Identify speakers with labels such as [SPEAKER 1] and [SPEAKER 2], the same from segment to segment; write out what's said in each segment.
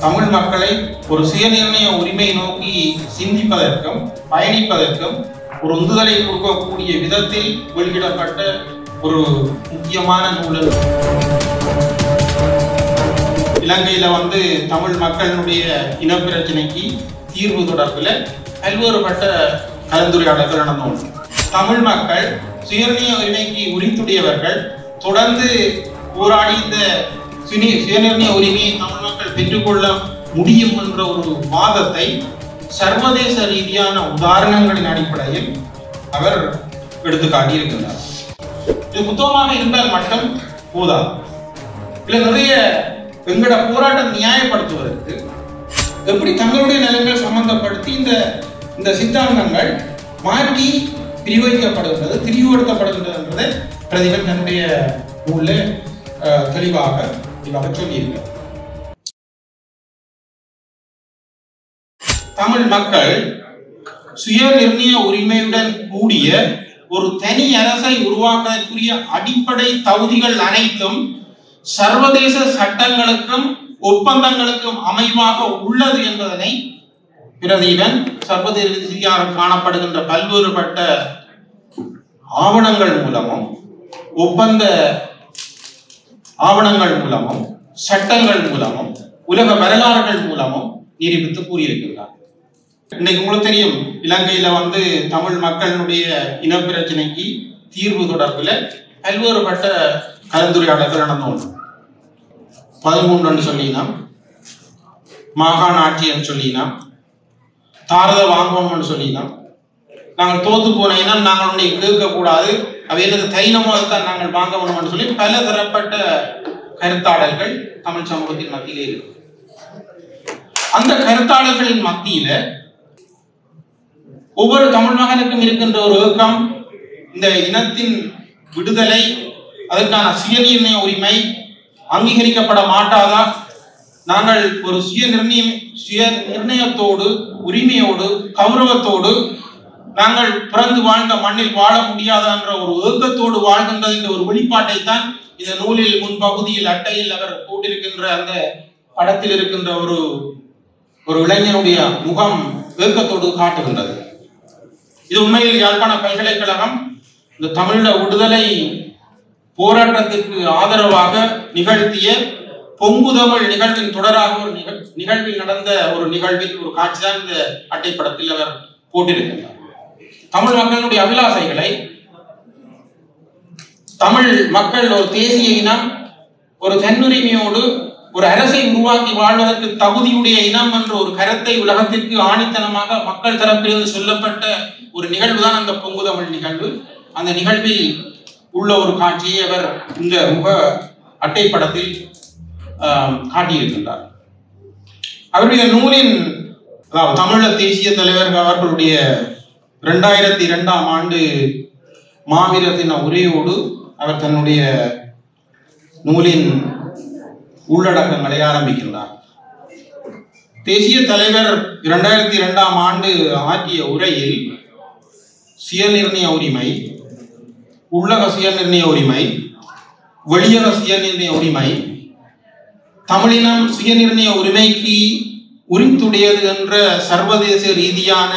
[SPEAKER 1] தமிழ் மக்களை ஒரு சுயநிர்ணய உரிமை நோக்கி சிந்திப்பதற்கும் பயணிப்பதற்கும் ஒரு உந்துதலை கொடுக்கக்கூடிய விதத்தில் வெளியிடப்பட்ட ஒரு முக்கியமான நூல். இலங்கையில தமிழ் மக்களுடைய இனப்பிரச்சனைக்கு தீர்வு தொடர்பில் பல்வேறுபட்ட கலந்துரையாடல்கள் நடந்தோம். தமிழ் மக்கள் சுயநிர்ணய உரிமைக்கு உரித்துடையவர்கள், தொடர்ந்து போராடி இந்த சுயநிர்ணய உரிமையை தமிழ் மக்கள் பெற்றுக்கொள்ள முடியும் என்ற ஒரு வாதத்தை சர்வதேச ரீதியான உதாரணங்களின் அடிப்படையில் அவர் எடுத்து காட்டியிருக்கிறார். இது புத்தகமாக இருந்தால் மட்டும் போதாது. இதுல நிறைய எங்களோட போராட்டம் நியாயப்படுத்துவதற்கு எப்படி தங்களுடைய நலன்கள் சம்பந்தப்படுத்தி இந்த சித்தாந்தங்கள் மாற்றி பிரிவுபடுத்துகின்றது, திரிவுபடுத்தப்படுகின்றது என்பதை பிரதிபன் தன்னுடைய நூலில் தெளிவாக சொல்லியிருக்கிறார். தமிழ் மக்கள் சுய நிர்ணய உரிமையுடன் கூடிய ஒரு தனி அரசை உருவாக்குவதற்குரிய அடிப்படை தகுதிகள் அனைத்தும் சர்வதேச சட்டங்களுக்கும் ஒப்பந்தங்களுக்கும் அமைவாக உள்ளது என்பதனை பிரதிபன் சர்வதேச ரீதியாக காணப்படுகின்ற பல்வேறுபட்ட ஆவணங்கள் மூலமும் ஒப்பந்த ஆவணங்கள் மூலமும் சட்டங்கள் மூலமும் உலக வரலாறுகள் மூலமும் நிரூபித்து கூறியிருக்கிறார். இன்னைக்கு உங்களுக்கு தெரியும், இலங்கையில தமிழ் மக்களுடைய இனப்பிரச்சனைக்கு தீர்வு தொடர்பில் பல்வேறுபட்ட கலந்துரையாடல்கள் நடந்தோம். 13 சொல்லினோம், மாகாண ஆட்சி சொல்லினோம், தாரத வாங்கணும்னு சொல்லினோம். நாங்கள் தோத்து போனீங்கன்னா நாங்கள் கேட்கக்கூடாது, அவையிலிருந்து தைனமாகத்தான் நாங்கள் வாங்க வேணும்னு சொல்லி பல தரப்பட்ட கருத்தாடல்கள் தமிழ் சமூகத்தின் மத்தியிலே இருக்கு. அந்த கருத்தாடல்களின் மத்தியில ஒவ்வொரு தமிழ் மகனுக்கும் இருக்கின்ற ஒரு ஏக்கம், இந்த இனத்தின் விடுதலை, அதற்கான சுயநிர்ணய உரிமை அங்கீகரிக்கப்பட மாட்டாதா? நாங்கள் ஒரு சுய நிர்ணயத்தோடு, உரிமையோடு, கௌரவத்தோடு நாங்கள் பிறந்து வாழ்ந்த மண்ணில் வாழ முடியாத என்ற ஒரு ஏக்கத்தோடு வாழ்கின்றது என்ற ஒரு வெளிப்பாட்டை தான் இந்த நூலில் முன்பகுதியில் அட்டையில் அவர் போட்டிருக்கின்ற அந்த படத்தில் இருக்கின்ற ஒரு இளைஞனுடைய முகம் ஏக்கத்தோடு காட்டுகின்றது. இது உண்மையில் யாழ்ப்பாண பல்கலைக்கழகம் இந்த தமிழ விடுதலை போராட்டத்திற்கு ஆதரவாக நிகழ்த்திய பொங்கு தமிழ் நிகழ்வின் தொடராக ஒரு நிகழ்வில் நடந்த ஒரு நிகழ்வில் ஒரு காட்சி தான் இந்த அட்டைப்படத்தில் அவர் போட்டிருக்கின்றார். தமிழ் மக்களுடைய அபிலாசைகளை, தமிழ் மக்கள் ஒரு தேசிய இனம், ஒரு தன்னுரிமையோடு ஒரு அரசை உருவாக்கி வாழ்வதற்கு தகுதியுடைய இனம் என்ற ஒரு கருத்தை உலகத்திற்கு ஆணித்தனமாக மக்கள் தரப்பிலிருந்து சொல்லப்பட்ட ஒரு நிகழ்வு தான் அந்த பொங்கு தமிழ் நிகழ்வு. அந்த நிகழ்வில் உள்ள ஒரு காட்சியை அவர் இந்த முக அட்டைப்படத்தில் காட்டியிருக்கின்றார். அவருடைய நூலின் தமிழ தேசிய தலைவர் அவர்களுடைய 2002ஆம் ஆண்டு மாவீர தின உரையோடு அவர் தன்னுடைய நூலின் உள்ளடக்கங்களை ஆரம்பிக்கின்றார். தேசிய தலைவர் 2002ஆம் ஆண்டு ஆற்றிய உரையில் சுயநிர்ணய உரிமை, உள்ளக சுயநிர்ணய உரிமை, வெளியக சுயநிர்ணய உரிமை, தமிழினம் சுயநிர்ணய உரிமைக்கு உரித்துடையது என்ற சர்வதேச ரீதியான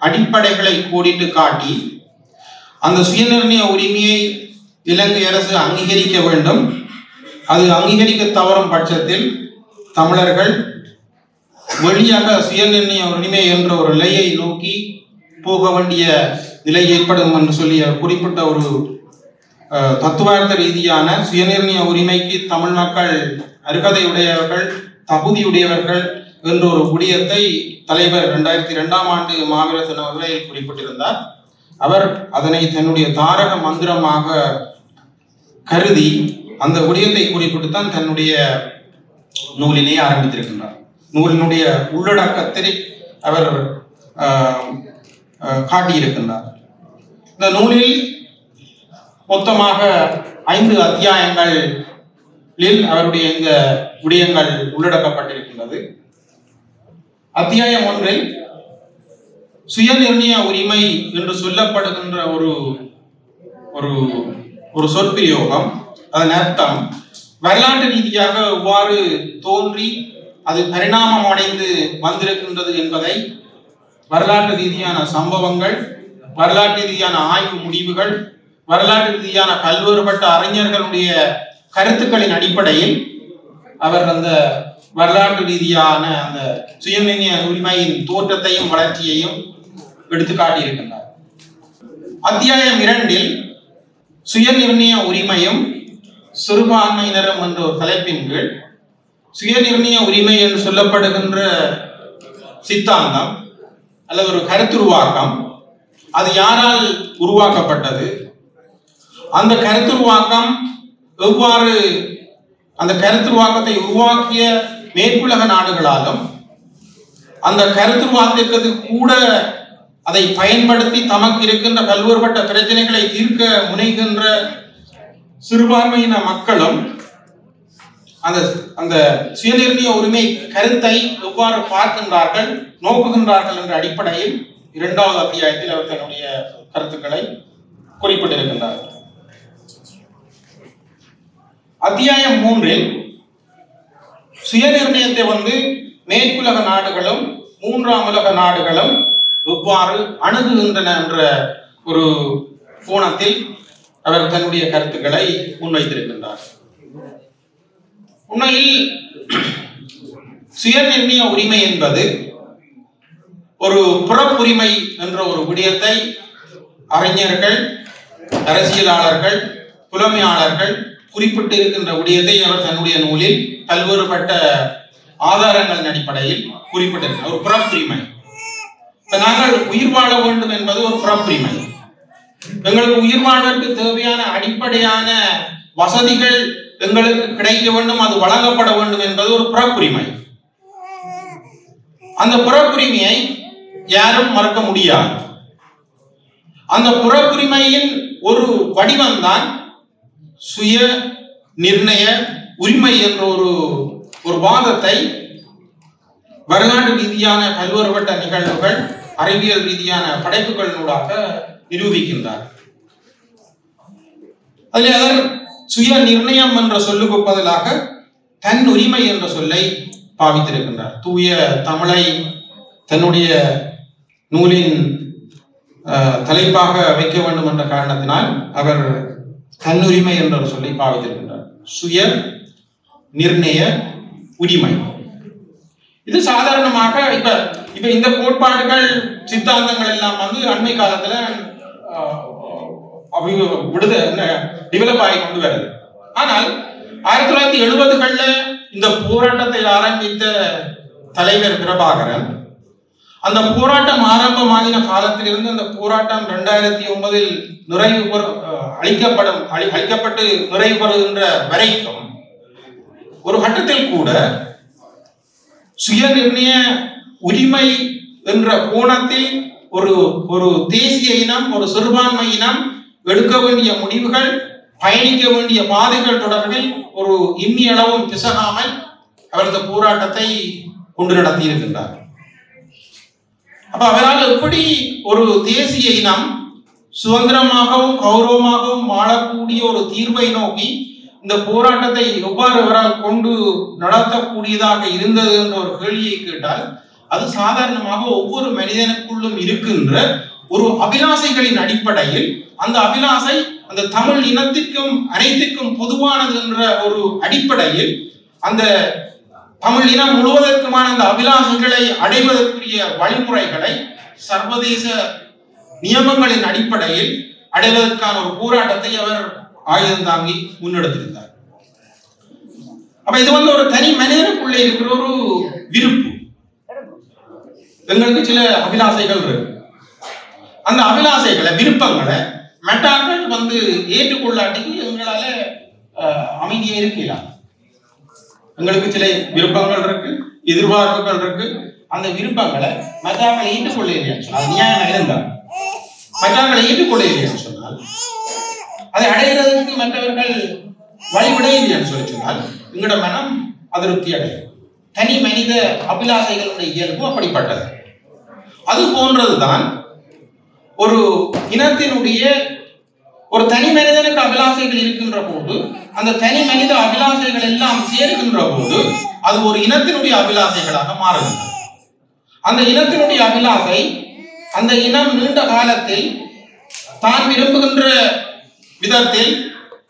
[SPEAKER 1] அடிப்படைகளை கோடிட்டு காட்டி அந்த சுயநிர்ணய உரிமையை இலங்கை அரசு அங்கீகரிக்க வேண்டும். அது அங்கீகரிக்க தவறும் பட்சத்தில் தமிழர்கள் வெளியாக சுயநிர்ணய உரிமை என்ற ஒரு நிலையை நோக்கி போக வேண்டிய நிலை ஏற்படும் என்று சொல்லி குறிப்பிட்ட ஒரு தத்துவார்த்த ரீதியான சுயநிர்ணய உரிமைக்கு தமிழ் மக்கள் அருகதையுடையவர்கள், தகுதியுடையவர்கள் என்ற ஒரு விடயத்தை தலைவர் 2002ஆம் ஆண்டு மாவீர தின உரையில் குறிப்பிட்டிருந்தார். அவர் அதனை தன்னுடைய தாரக மந்திரமாக கருதி அந்த விடயத்தை குறிப்பிட்டுத்தான் தன்னுடைய நூலினை ஆரம்பித்திருக்கின்றார். நூலினுடைய உள்ளடக்கத்தை அவர் காட்டியிருக்கின்றார். இந்த நூலில் மொத்தமாக 5 அத்தியாயங்களில் அவருடைய இந்த விடயங்கள் உள்ளடக்கப்பட்டிருக்கின்றது. அத்தியாயம் 1 சுயநிர்ணய உரிமை என்று சொல்லப்படுகின்ற ஒரு சொற்பிரயோகம், அதன் அர்த்தம் வரலாற்று ரீதியாக எவ்வாறு தோன்றி அது பரிணாமம் அடைந்து வந்திருக்கின்றது என்பதை வரலாற்று ரீதியான சம்பவங்கள், வரலாற்று ரீதியான ஆய்வு முடிவுகள், வரலாற்று ரீதியான பல்வேறுபட்ட அறிஞர்களுடைய கருத்துக்களின் அடிப்படையில் அவர் அந்த வரலாற்று ரீதியான அந்த சுயநிர்ணய உரிமையின் தோற்றத்தையும் வளர்ச்சியையும் எடுத்து காட்டியிருக்கின்றார். அத்தியாயம் 2 சுயநிர்ணய உரிமையும் சிறுபான்மையினரும் என்ற ஒரு தலைப்பின் கீழ் சுயநிர்ணய உரிமை என்று சொல்லப்படுகின்ற சித்தாந்தம் அல்லது ஒரு கருத்துருவாக்கம், அது யாரால் உருவாக்கப்பட்டது, அந்த கருத்துருவாக்கம் எவ்வாறு அந்த கருத்துருவாக்கத்தை உருவாக்கிய மேற்குலக நாடுகளாலும் அந்த கருத்துருவாக்கத்திற்கு கூட அதை பயன்படுத்தி தமக்கு இருக்கின்ற பல்வேறுபட்ட பிரச்சனைகளை தீர்க்க முனைகின்ற சிறுபான்மையின மக்களும் அந்த சுயநிர்ணய உரிமை கருத்தை எவ்வாறு பார்க்கின்றார்கள், நோக்குகின்றார்கள் என்ற அடிப்படையில் 2வது அத்தியாயத்தில் அவர் தன்னுடைய கருத்துக்களை குறிப்பிட்டிருக்கின்றார்கள். அத்தியாயம் 3 சுயநிர்ணயத்தை மேற்குலக நாடுகளும் 3ஆம் உலக நாடுகளும் எவ்வாறு அணுகுகின்றன என்ற ஒரு கோணத்தில் அவர் தன்னுடைய கருத்துக்களை முன்வைத்திருக்கின்றார். உண்மையில் சுயநிர்ணய உரிமை என்பது ஒரு புறப்புரிமை என்ற ஒரு விடயத்தை அறிஞர்கள், அரசியலாளர்கள், புலமையாளர்கள் குறிப்பிட்டு இருக்கின்ற விடயத்தை அவர் தன்னுடைய நூலில் பல்வேறுபட்ட ஆதாரங்களின் அடிப்படையில் குறிப்பிட்டிருக்கிறார். ஒரு புறப்புரிமை. நாங்கள் உயிர் வாழ வேண்டும் என்பது ஒரு புறப்புரிமை. எங்களுக்கு உயிர் வாழ்வதற்கு தேவையான அடிப்படையான வசதிகள் எங்களுக்கு கிடைக்க வேண்டும், அது வழங்கப்பட வேண்டும் என்பது ஒரு புறப்புரிமை. அந்த புறப்புரிமையை யாரும் மறக்க முடியாது. அந்த புறப்புரிமையின் ஒரு வடிவம்தான் சுய நிர்ணய உரிமை என்ற ஒரு வாதத்தை வரலாற்று ரீதியான பல்வேறுபட்ட நிகழ்வுகள், அறிவியல் ரீதியான படைப்புகளினூடாக நிரூபிக்கின்றார். அதில் அவர் சுய நிர்ணயம் என்ற சொல்லுக்கு பதிலாக தன் உரிமை என்ற சொல்லை பாவித்திருக்கின்றார். தூய தமிழை தன்னுடைய நூலின் தலைப்பாக வைக்க வேண்டும் என்ற காரணத்தினால் அவர் தன்னுரிமை என்ற ஒரு சொல்லை பாவித்திருக்கின்றார். சுய நிர்ணய உரிமை. இது சாதாரணமாக இப்ப இந்த கோட்பாடுகள், சித்தாந்தங்கள் எல்லாம் அண்மை காலத்துல டெவலப் ஆகி கொண்டு வருது. ஆனால் 1970களில் இந்த போராட்டத்தை ஆரம்பித்த தலைவர் பிரபாகரன், அந்த போராட்டம் ஆரம்பமாகின காலத்திலிருந்து அந்த போராட்டம் 2009 அளிக்கப்பட்டு நிறைவு பெறுகின்ற வரைக்கும் ஒரு கட்டத்தில் கூட சுயநிர்ணய உரிமை என்ற கோணத்தில் ஒரு தேசிய இனம், ஒரு சிறுபான்மை இனம் எடுக்க வேண்டிய முடிவுகள், பயணிக்க வேண்டிய பாதைகள் தொடர்பில் ஒரு இம்மி அளவும் பிசகாமல் அவர் இந்த போராட்டத்தை கொண்டு நடத்தி இருக்கின்றார். அப்ப அவரால் எப்படி ஒரு தேசிய இனம் சுதந்திரமாகவும் கௌரவமாகவும் வாழக்கூடிய ஒரு தீர்வை நோக்கி இந்த போராட்டத்தை எவ்வாறு அவரால் கொண்டு நடத்தக்கூடியதாக இருந்தது என்ற ஒரு கேள்வியை கேட்டால், அது சாதாரணமாக ஒவ்வொரு மனிதனுக்குள்ளும் இருக்கின்ற ஒரு அபிலாசைகளின் அடிப்படையில், அந்த அபிலாசை அந்த தமிழ் இனத்திற்கும் அனைத்திற்கும் பொதுவானது என்ற ஒரு அடிப்படையில் அந்த தமிழ் இனம் முழுவதற்குமான அந்த அபிலாசைகளை அடைவதற்குரிய வழிமுறைகளை சர்வதேச நியமங்களின் அடிப்படையில் அடைவதற்கான ஒரு போராட்டத்தை அவர் ஆயுதம் தாங்கி முன்னெடுத்திருந்தார். அப்ப இது ஒரு தனி மனிதனுக்குள்ளே இருக்கிற ஒரு விருப்பு. எங்களுக்கு சில அபிலாசைகள் இருக்கு. அந்த அபிலாசைகளை, விருப்பங்களை மெட்டாக்கள் ஏற்றுக்கொள்ளாட்டிக்கு எங்களால அமைதியே இருக்கலாம். எங்களுக்கு சில விருப்பங்கள் இருக்கு, எதிர்பார்ப்புகள் இருக்கு. அந்த விருப்பங்களை மற்றாக்களை ஏற்றுக்கொள்ள இல்லையான்னு சொன்னால், அது நியாயமாக இருந்தால் மற்றாக்களை ஏற்றுக்கொள்ள இல்லையான்னு சொன்னால், அதை அடைகிறதுக்கு மற்றவர்கள் வழிவிட இல்லையான்னு சொன்னால் எங்களோட மனம் அதிருப்தி அடையும். தனி மனித அபிலாசைகளுடைய இயல்பு அப்படிப்பட்டது. அது போன்றதுதான் ஒரு இனத்தினுடைய ஒரு தனி மனிதனுக்கு அபிலாசைகள் இருக்கின்ற போது, அந்த தனி மனித அபிலாசைகள் எல்லாம் சேர்க்கின்ற போது அது ஒரு இனத்தினுடைய அபிலாசைகளாக மாறுகின்றது. அந்த இனத்தினுடைய அபிலாசை அந்த இனம் நீண்ட காலத்தில் தான் விரும்புகின்ற விதத்தில்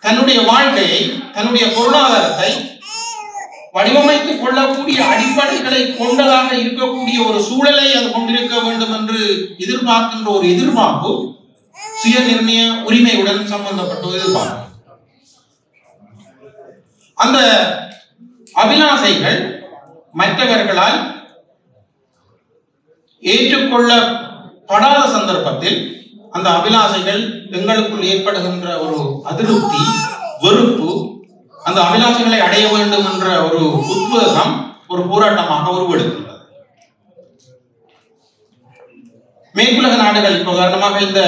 [SPEAKER 1] தன்னுடைய வாழ்க்கையை, தன்னுடைய பொருளாதாரத்தை வடிவமைத்துக் கொள்ளக்கூடிய அடிப்படைகளை கொண்டதாக இருக்கக்கூடிய ஒரு சூழலை அது கொண்டிருக்க வேண்டும் என்று எதிர்பார்க்கின்ற ஒரு எதிர்பார்ப்பு சுய நிர்ணய உரிமையுடன் சம்பந்தப்பட்ட எதிர்பார்ப்பு. அந்த அபிலாசைகள் மற்றவர்களால் ஏற்றுக்கொள்ளப்படாத சந்தர்ப்பத்தில் அந்த அபிலாசைகள் எங்களுக்குள் ஏற்படுகின்ற ஒரு அதிருப்தி, வெறுப்பு, அந்த அபிலாசைகளை அடைய வேண்டும் என்ற ஒரு உத்வேகம் ஒரு போராட்டமாக உருவெடுக்கின்றது. மேற்குலக நாடுகள், இப்போ உதாரணமாக இந்த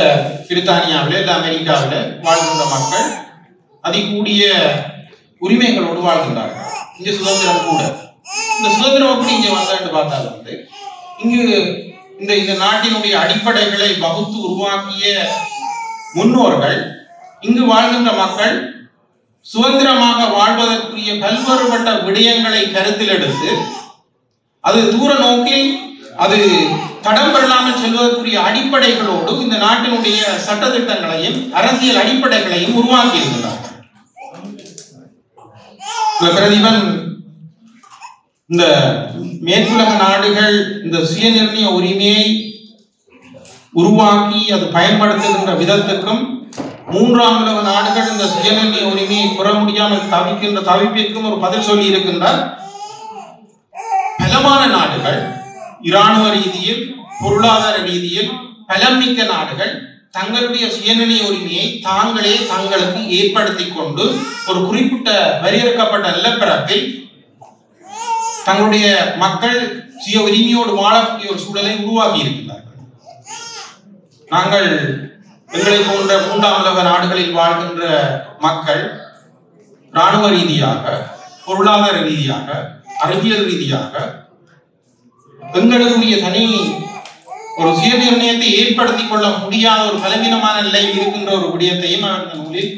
[SPEAKER 1] பிரித்தானியாவில், இந்த அமெரிக்காவில் வாழ்கின்ற மக்கள் அதிகூடிய உரிமைகளோடு வாழ்கின்றார்கள். இங்க சுதந்திரம் கூட. இந்த சுதந்திரம் எப்படி இங்க வந்தான்னு பார்த்தால் இங்கு இந்த நாட்டினுடைய அடிப்படைகளை வகுத்து உருவாக்கிய முன்னோர்கள், இங்கு வாழ்கின்ற மக்கள் சுதந்திரமாக வாழ்வதற்குரிய பல்வேறுபட்ட விடயங்களை கருத்தில் எடுத்து அது தூர நோக்கில் அது தடம் பெறலாமல் செல்வதற்குரிய அடிப்படைகளோடு இந்த நாட்டினுடைய சட்டத்திட்டங்களையும் அரசியல் அடிப்படைகளையும் உருவாக்கி இருக்கிறார்கள். பிரதிபன் இந்த மேற்குலக நாடுகள் இந்த சுயநிர்ணய உரிமையை உருவாக்கி அது பயன்படுத்துகின்ற விதத்துக்கும், மூன்றாம் உலக நாடுகள் இந்த சுயநிர்ணய உரிமையை பெற முடியாமல் தவிக்கின்ற தவிப்பிற்கும் ஒரு பதில் சொல்லி இருக்கின்றார். பலமான நாடுகள், இராணுவ ரீதியில், பொருளாதார ரீதியில் பலமிக்க நாடுகள் தங்களுடைய சுயநிர்ணய உரிமையை தாங்களே தங்களுக்கு ஏற்படுத்தி கொண்டு ஒரு குறிப்பிட்ட வரையறுக்கப்பட்ட நிலப்பரப்பில் தங்களுடைய மக்கள் சுய உரிமையோடு வாழக்கூடிய ஒரு சூழலை உருவாக்கி இருக்கின்றார்கள். நாங்கள் எங்களை போன்ற மூன்றாம் உலக நாடுகளில் வாழ்கின்ற மக்கள் இராணுவ ரீதியாக, பொருளாதார ரீதியாக, அறிவியல் ரீதியாக எங்களுடைய தனி ஒரு சுயநிர்ணயத்தை ஏற்படுத்திக் கொள்ள முடியாத ஒரு பலவீனமான நிலையில் இருக்கின்ற ஒரு விடயத்தையும் அவர் இந்த நூலில்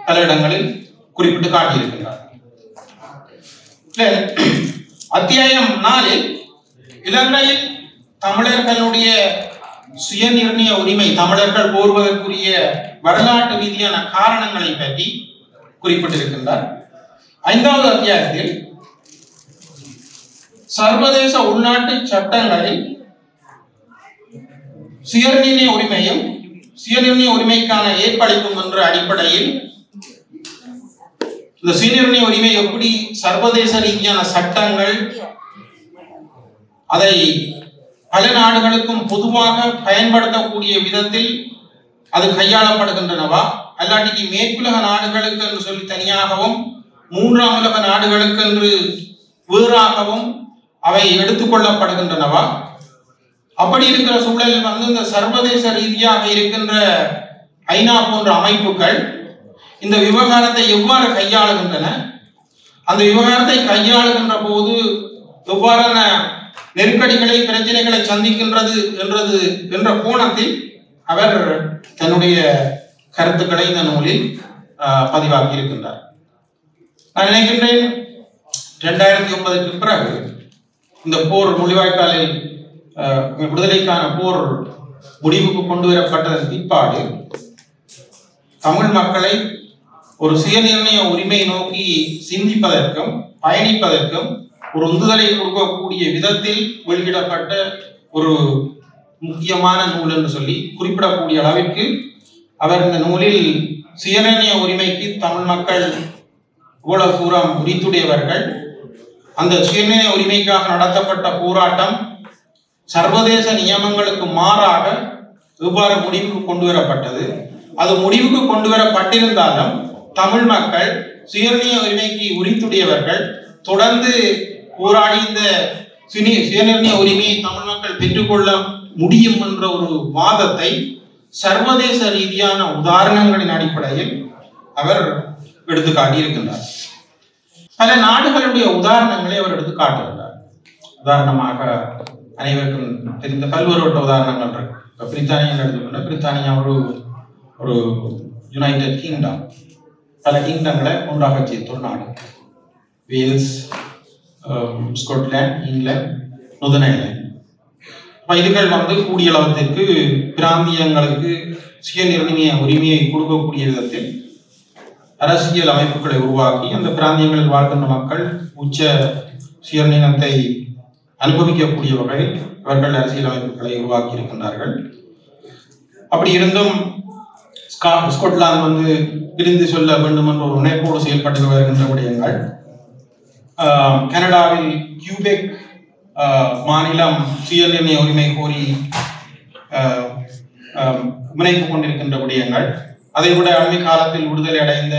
[SPEAKER 1] பல இடங்களில் குறிப்பிட்டு காட்டியிருக்கின்றார். அத்தியாயம் 4 இலங்கையில் தமிழர்களுடைய சுயநிர்ணய உரிமை, தமிழர்கள் கோருவதற்குரிய வரலாற்று ரீதியான காரணங்களை பற்றி குறிப்பிட்டிருக்கின்றார். 5வது அத்தியாயத்தில் சர்வதேச உள்நாட்டு சட்டங்களில் சுயநிர்ணய உரிமையும் சுயநிர்ணய உரிமைக்கான ஏற்பளிக்கும் என்ற அடிப்படையில் இந்த சுயநிர்ணய உரிமை எப்படி சர்வதேச ரீதியான சட்டங்கள் அதை பல நாடுகளுக்கும் பொதுவாக பயன்படுத்தக்கூடிய விதத்தில் அது கையாளப்படுகின்றனவா, அல்லாட்டிக்கு மேற்குலக நாடுகளுக்கு என்று சொல்லி தனியாகவும் மூன்றாம் உலக நாடுகளுக்கு என்று வேறாகவும் அவை எடுத்துக்கொள்ளப்படுகின்றனவா, அப்படி இருக்கிற சூழலில் இந்த சர்வதேச ரீதியாக இருக்கின்ற ஐநா போன்ற அமைப்புகள் இந்த விவகாரத்தை எவ்வாறு கையாளுகின்றன, அந்த விவகாரத்தை கையாளுகின்ற போது எவ்வாறான நெருக்கடிகளை, பிரச்சனைகளை சந்திக்கின்றது என்ற கோணத்தில் அவர் தன்னுடைய கருத்துக்களை இந்த நூலில் பதிவாக்கி இருக்கின்றார். நான் நினைக்கின்றேன் 2009க்கு பிறகு இந்த போர் முள்ளிவாய்க்காலில் விடுதலைக்கான போர் முடிவுக்கு கொண்டு வரப்பட்டதன் பிற்பாடு தமிழ் மக்களை ஒரு சுயநிர்ணய உரிமை நோக்கி சிந்திப்பதற்கும் பயணிப்பதற்கும் ஒரு உந்துதலை கொடுக்கக்கூடிய விதத்தில் வெளியிடப்பட்ட ஒரு முக்கியமான நூல் என்று சொல்லி குறிப்பிடக்கூடிய அளவிற்கு அவர் இந்த நூலில் சுயநிர்ணய உரிமைக்கு தமிழ் மக்கள் இவ்வளவு தூரம் உரித்துடையவர்கள், அந்த சுயநிர்ணய உரிமைக்காக நடத்தப்பட்ட போராட்டம் சர்வதேச நியமங்களுக்கு மாறாக எவ்வாறு முடிவுக்கு கொண்டு வரப்பட்டது, அது முடிவுக்கு கொண்டு வரப்பட்டிருந்தாலும் தமிழ் மக்கள் சுயநிர்ணய உரிமைக்கு உரித்துடையவர்கள், தொடர்ந்து போராடி இந்த சுயநிர்ணய உரிமையை தமிழ் மக்கள் பெற்றுக்கொள்ள முடியும் என்ற ஒரு வாதத்தை சர்வதேச ரீதியான உதாரணங்களின் அடிப்படையில் அவர் எடுத்து காட்டியிருக்கின்றார். பல நாடுகளுடைய உதாரணங்களை அவர் எடுத்து காட்டுகின்றார். உதாரணமாக அனைவருக்கும் தெரிந்த பல்வேறுபட்ட உதாரணங்கள் இருக்கு. இப்போ பிரித்தானியா எடுத்துக்கொண்ட பிரித்தானியா ஒரு யுனைடெட் கிங்டம், பல கிங்டங்களை ஒன்றாக சேர்த்த ஒரு நாடு. Wales, Scotland, England, Northern Island. இதுகள் கூடிய அளவத்திற்கு பிராந்தியங்களுக்கு சுயநிர்ணய உரிமையை கொடுக்கக்கூடிய விதத்தில் அரசியல் அமைப்புகளை உருவாக்கி அந்த பிராந்தியங்களில் வாழ்கின்ற மக்கள் உச்ச சுயநிர்ணயத்தை அனுபவிக்கக்கூடிய வகையில் அவர்கள் அரசியல் அமைப்புகளை உருவாக்கி இருக்கின்றார்கள். அப்படி இருந்தும் ஸ்காட்லாந்து பிரிந்து சொல்ல வேண்டும் என்ற ஒரு நினைப்போடு செயல்பட்டு வருகின்ற விடயங்கள், கனடாவில் கியூபெக் மாநிலம் சுயநிர்ணய உரிமை கோரி முனைப்பு கொண்டிருக்கின்ற விடயங்கள், அதைவிட அண்மை காலத்தில் விடுதலை அடைந்த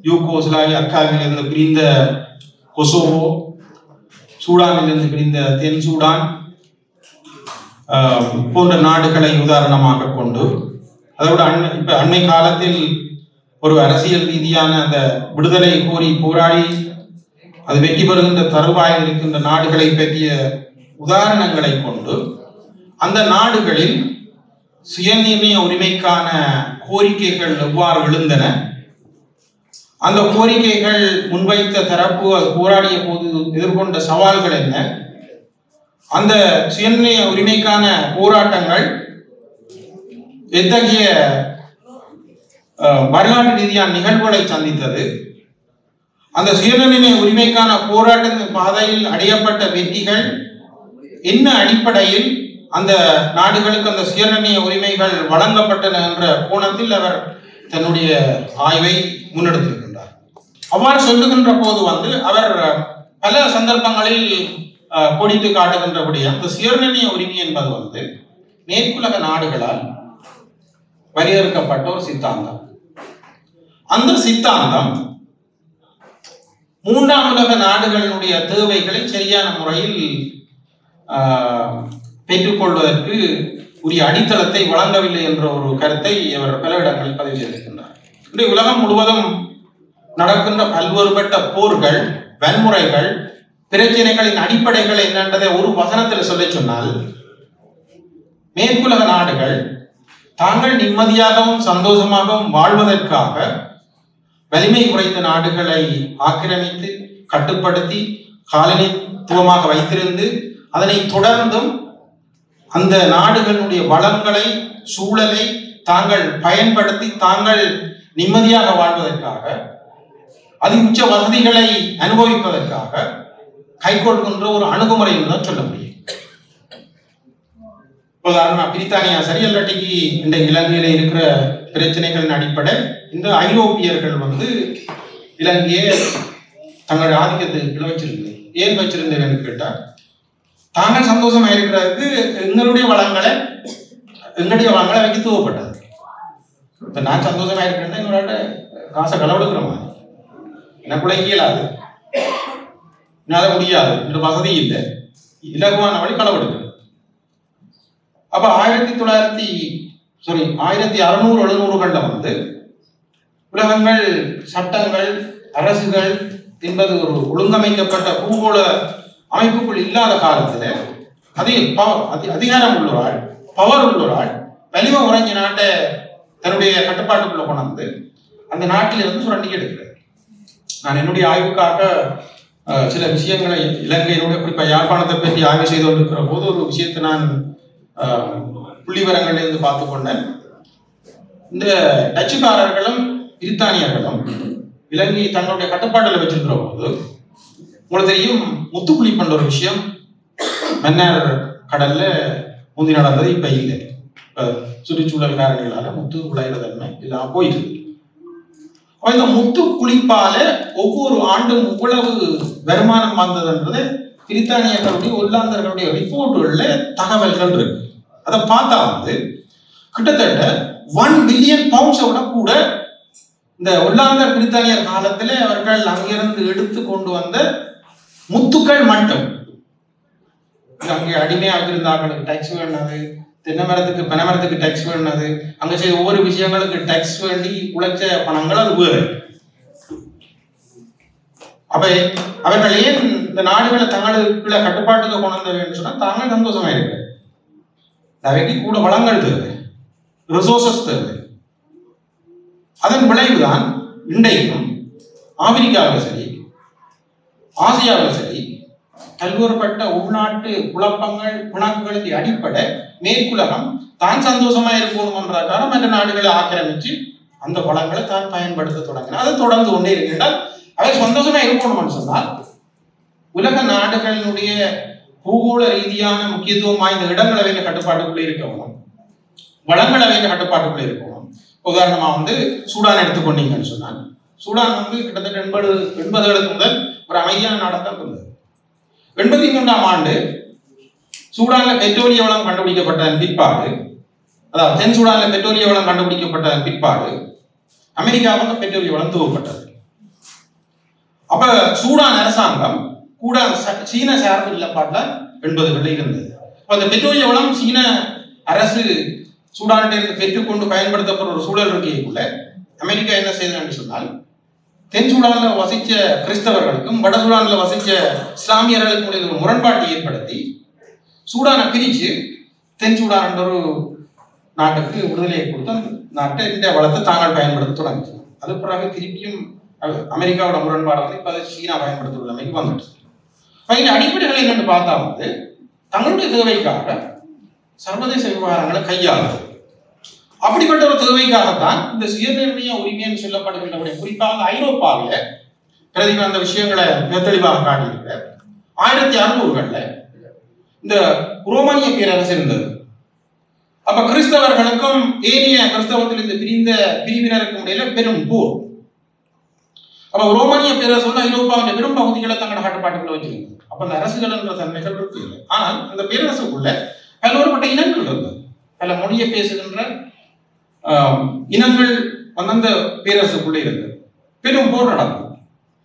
[SPEAKER 1] யூகோஸ்லாவியாவிலிருந்து பிரிந்த கொசோவோ, சூடானிலிருந்து பிரிந்த தென் சூடான் போன்ற நாடுகளை உதாரணமாக கொண்டு, அதோட அண்மை காலத்தில் ஒரு அரசியல் ரீதியான அந்த விடுதலை கோரி போராடி அது வெற்றி பெறுகின்ற தருவாயில் இருக்கின்ற நாடுகளை பற்றிய உதாரணங்களை கொண்டு அந்த நாடுகளில் சுயநிர்ணய உரிமைக்கான கோரிக்கைகள் எவ்வாறு எழுந்தன, அந்த கோரிக்கைகள் முன்வைத்த தரப்பு அது போராடிய போது எதிர்கொண்ட சவால்கள் என்ன, அந்த சுயநிர்ணய உரிமைக்கான போராட்டங்கள் எத்தகைய வரலாற்று ரீதியான நிகழ்வுகளை சந்தித்தது, அந்த சுயநிர்ணய உரிமைக்கான போராட்ட பாதையில் அடையப்பட்ட வெற்றிகள் என்ன அடிப்படையில் அந்த நாடுகளுக்கு அந்த சுயநிர்ணய உரிமைகள் வழங்கப்பட்டன என்ற கோணத்தில் அவர் தன்னுடைய ஆய்வை முன்னெடுத்திருக்கின்றார். அவ்வாறு சொல்லுகின்ற போது அவர் பல சந்தர்ப்பங்களில் கோடிட்டு காட்டுகின்றபடியே அந்த சுயநிர்ணய உரிமை என்பது மேற்குலக நாடுகளால் வரையறுக்கப்பட்ட ஒரு சித்தாந்தம். அந்த சித்தாந்தம் மூன்றாம் உலக நாடுகளுடைய தேவைகளை சரியான முறையில் பெற்றுக்கொள்வதற்கு உரிய அடித்தளத்தை வழங்கவில்லை என்ற ஒரு கருத்தை அவர் பல இடங்களில் பதிவு செய்திருக்கின்றார். இன்றைய உலகம் முழுவதும் நடக்கின்ற பல்வேறுபட்ட போர்கள், வன்முறைகள், பிரச்சனைகளின் அடிப்படைகள் என்னன்றதை ஒரு வசனத்தில் சொல்ல சொன்னால், மேற்குலக நாடுகள் தாங்கள் நிம்மதியாகவும் சந்தோஷமாகவும் வாழ்வதற்காக வலிமை குறைந்த நாடுகளை ஆக்கிரமித்து கட்டுப்படுத்தி காலனித்துவமாக வைத்திருந்து அதனை தொடர்ந்தும் அந்த நாடுகளுடைய வளங்களை சூழலை தாங்கள் பயன்படுத்தி தாங்கள் நிம்மதியாக வாழ்வதற்காக அதி உச்ச வசதிகளை அனுபவிப்பதற்காக கைகொள்கின்ற ஒரு அணுகுமுறை என்றுதான் சொல்ல முடியும். உதாரணமாக பிரித்தானியா சரி இல்லாட்டிக்கு இந்த இலங்கையில இருக்கிற பிரச்சனைகளின் அடிப்படை இந்த ஐரோப்பியர்கள் இலங்கையை தங்கள் ஆதிக்கத்துக்கு வச்சிருந்தது. ஏன் வச்சிருந்தேன்னு கேட்டா, தாங்கள் சந்தோஷமா இருக்கிறதுக்கு எங்களுடைய வளங்களை வைக்க தூவப்பட்டது. இப்ப நான் சந்தோஷமா இருக்கிறேன்னா எங்களோட காசை களவெடுக்கிற மாதிரி எனக்குள்ள இயலாது, என்னால முடியாது என்ற வசதி இல்லை, இலகுவான வழி களவெடுக்கிறது. அப்ப 1600-700களில் உலகங்கள், சட்டங்கள், அரசுகள் என்பது ஒரு ஒழுங்கமைக்கப்பட்ட பூகோள அமைப்புக்குள் இல்லாத காலத்தில் அதிகாரம் உள்ளவரால், பவர் உள்ளவரால் வலிமை உறைஞ்ச நாட்டை தன்னுடைய கட்டுப்பாட்டுக்குள்ள கொண்டு அந்த நாட்டிலிருந்து சுரண்டி எடுக்கிறது. நான் என்னுடைய ஆய்வுக்காக சில விஷயங்களை இலங்கையினுடைய குறிப்பாக யாழ்ப்பாணத்தை பற்றி ஆய்வு செய்து கொண்டிருக்கிற போது ஒரு விஷயத்தை நான் புள்ளிவரங்களிலிருந்து பார்த்து கொண்டேன். இந்த டச்சுக்காரர்களும் பிரித்தானியர்களும் இலங்கையை தங்களுடைய கட்டுப்பாட்டில் வச்சிருக்கிற போது உங்களுக்கு தெரியும், முத்துக்குழி பண்ற ஒரு விஷயம் மன்னர் கடல்ல முந்தி நடந்தது, இப்ப இல்லை. சுற்றுச்சூழல் காரணிகளால முத்து குழைகிற தன்மை இல்லாம போயிட்டு இருக்கு. இந்த முத்து குளிப்பால ஒவ்வொரு ஆண்டும் இவ்வளவு வருமானம் வந்ததுன்றது பிரித்தானியர்களுடைய ஒல்லாந்தர்களுடைய ரிப்போர்ட்டுகள்ல தகவல்கள் இருக்கு. அதை பார்த்தா கிட்டத்தட்ட 1 பில்லியன் பவுண்ட்ஸை விட கூட இந்த ஒல்லாந்தர் பிரித்தானியர் காலத்துல அவர்கள் அங்கிருந்து எடுத்து கொண்டு வந்த முத்துக்கள் மட்டும் அங்கே அடிமையாக இருந்தார்களுக்கு டேக்ஸ் வேணது, தென்னை மரத்துக்கு பனை மரத்துக்கு டேக்ஸ் வேணது, அங்க செய்த ஒவ்வொரு விஷயங்களுக்கு டேக்ஸ் வேண்டி உழைச்ச பணங்கள் அது வேறு. அப்ப அவர்கள் ஏன் இந்த நாடுகளை தங்களுக்குள்ள கட்டுப்பாட்டுக்கு கொண்டு வந்ததுன்னு சொன்னா தாங்கள் சந்தோஷமா இருக்கு. அவைக்கு கூட வளங்கள் தேவை, ரிசோர்சஸ் தேவை. அதன் விளைவுதான் இன்றைக்கும் ஆப்பிரிக்காவில் சரி, ஆசியாவில் சரி பல்வேறுபட்ட உள்நாட்டு குழப்பங்கள் பிணக்குகளுக்கு அடிப்படை மேற்குலகம் தான் சந்தோஷமா இருக்கணும்ன்றதுக்காக மற்ற நாடுகளை ஆக்கிரமிச்சு அந்த வளங்களை தான் பயன்படுத்த தொடங்கின. அதை தொடர்ந்து கொண்டே இருக்கின்றால் அவை சந்தோஷமா இருக்கணும்னு சொன்னால் உலக நாடுகளினுடைய பூகோள ரீதியான முக்கியத்துவம் வாய்ந்த இடங்களை வைக்க கட்டுப்பாட்டுக்குள்ளே இருக்கணும், வளங்களை வைக்க கட்டுப்பாட்டுக்குள்ளே இருக்கணும். உதாரணமா சூடான் எடுத்துக்கொண்டீங்கன்னு சொன்னாங்க. சூடான் கிட்டத்தட்ட 80களுக்கு முதல் ஒரு அமைதியான நாடாக இருந்தது. 83ஆம் ஆண்டு சூடான்ல பெட்ரோலிய வளம் கண்டுபிடிக்கப்பட்ட பிற்பாடு, அதாவது தென் சூடான்ல பெட்ரோலிய வளம் கண்டுபிடிக்கப்பட்ட பிற்பாடு அமெரிக்காவுக்கு பெட்ரோலிய வளம் துவக்கப்பட்டது. அப்ப சூடான் அரசாங்கம் கூட சீன சார்பு நிலப்பாட்டுல 80களில் இருந்தது. அந்த பெட்ரோலிய வளம் சீன அரசு சூடானிட்ட இருந்து பெற்றுக்கொண்டு பயன்படுத்தப்படுற ஒரு சூழல் இருக்கைக்குள்ள அமெரிக்கா என்ன செய்ததுன்னு சொன்னால், தென் சூடான்ல வசிச்ச கிறிஸ்தவர்களுக்கும் வட சூடான்ல வசிச்ச இஸ்லாமியர்களுக்கும் ஒரு முரண்பாட்டை ஏற்படுத்தி சூடானை பிரிச்சு தென் சூடான் என்ற ஒரு நாட்டுக்கு விடுதலையை கொடுத்து அந்த நாட்டை இந்த வளத்தை தாங்கள் பயன்படுத்த தொடங்கினாங்க. அது பிறகு திருப்பியும் அமெரிக்காவோட முரண்பாடு இப்ப சீனா பயன்படுத்த உள்ளமைக்கு வந்துட்டு. இந்த அடிப்படைகள் என்னென்னு பார்த்தா தங்களுடைய தேவைக்காக சர்வதேச விவகாரங்களை கையாளுது. அப்படிப்பட்ட ஒரு தேவைக்காகத்தான் இந்த சுயநிர்ணய உரிமைன்னு சொல்லப்படுகின்றவருடைய குறிப்பாக ஐரோப்பாவில பிரதிபா அந்த விஷயங்களை மிக தெளிவாக காட்டியிருக்க. 1600களில் இந்த ரோமானிய பேரரசு இருந்தது. அப்ப கிறிஸ்தவர்களுக்கும் ஏனைய கிறிஸ்தவத்தில் இந்த பிரிந்த பிரிவினருக்கும் இடையில பெரும் போர். அப்ப ரோமானிய பேரரசு ஐரோப்பாவின் பெரும் பகுதிகளை தங்களோட கட்டுப்பாட்டுக்குள்ள வச்சிருந்தது. அப்ப அந்த அரசுகள் என்ற தன்மைகள் இருக்கு. ஆனால் அந்த பேரரசுக்குள்ள பல்வேறுபட்ட இனங்கள் இருந்தது. பல மொழியை பேசுகின்ற இனங்கள் அந்த பேரரசுக்குள்ளே இருந்தது. பெரும் போர் நடந்தது.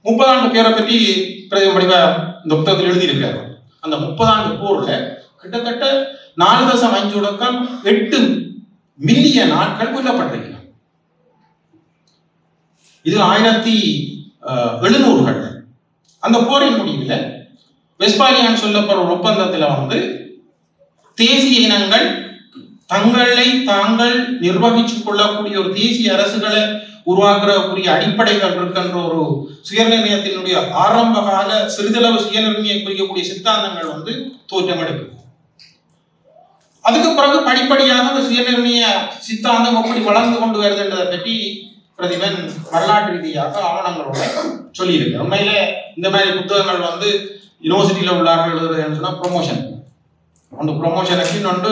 [SPEAKER 1] 30 ஆண்டு பேரை பற்றி பிரதிபலிவ இந்த புத்தகத்தில் எழுதியிருக்கிறார். அந்த 30 ஆண்டு போர்ல கிட்டத்தட்ட 4.5 மில்லியன் ஆட்கள் கொல்லப்பட்டிருக்கிறார். இது 1700கள். அந்த போரின் முடிவில் வெஸ்பாலியான் சொல்லப்படுற ஒரு ஒப்பந்தத்தில் தேசிய இனங்கள் தங்களை தாங்கள் நிர்வகித்துக் கொள்ளக்கூடிய ஒரு தேசிய அரசுகளை உருவாக்குறக்கூடிய அடிப்படைகள் இருக்கின்ற ஒரு சுயநிர்ணயத்தினுடைய ஆரம்ப கால சிறிதளவு சுயநிர்ணயம் குறிக்கக்கூடிய சித்தாந்தங்கள் தோற்றமெடுக்குது. அதுக்கு பிறகு படிப்படியாக அந்த சுயநிர்ணய சித்தாந்தம் எப்படி வளர்ந்து கொண்டு வருது என்றதை பற்றி பிரதிபன் வரலாற்று ரீதியாக ஆவணங்களோட சொல்லியிருக்கு. உண்மையில இந்த மாதிரி புத்தகங்கள் யூனிவர்சிட்டியில உள்ளார்கள் எழுதுறதுன்னு சொன்னா ப்ரொமோஷன் ஒன்று, ப்ரொமோஷனுக்கு இன்னொன்று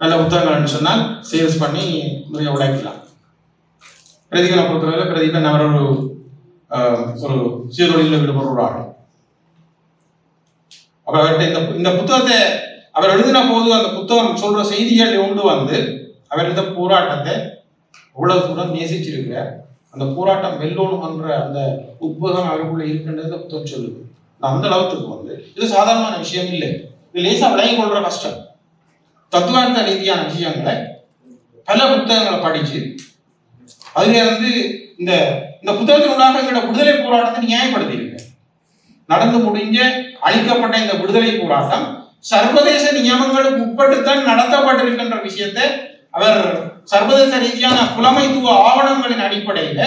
[SPEAKER 1] நல்ல புத்தகங்கள்னு சொன்னால் சேல்ஸ் பண்ணி நிறைய உழைக்கலாம். பிரதிகளை பொறுத்தவரை பிரதிபன் அவர் ஒரு சுயதொழிலில் ஈடுபடுற ஒரு ஆள். அப்ப அவர்கிட்ட இந்த புத்தகத்தை அவர் எழுதின போது அந்த புத்தகம் சொல்ற செய்திகள் கொண்டு அவர் இந்த போராட்டத்தை எவ்வளவு தூரம் நேசிச்சிருக்கிறார், அந்த போராட்டம் வெல்லோணும் என்ற அந்த உத்வேகம் அவருக்குள்ள இருக்கின்றது புத்தகம் சொல்லுது. அந்த அளவுக்கு இது சாதாரணமான விஷயம் இல்லை. இது லேசா விளங்கி கொள்ற கஷ்டம். தத்துவார்த்த ரீதியான விஷயங்களை பல புத்தகங்களை படிச்சு அதுல இந்த இந்த புத்தகத்தினுள்ளாக எங்களோட விடுதலை போராட்டத்தை நியாயப்படுத்தியிருக்க. நடந்து முடிஞ்ச அழிக்கப்பட்ட இந்த விடுதலை போராட்டம் சர்வதேச நியமங்களுக்கு உட்பட்டுத்தான் நடத்தப்பட்டிருக்கின்ற விஷயத்தை அவர் சர்வதேச ரீதியான புலமைத்துவ ஆவணங்களின் அடிப்படையில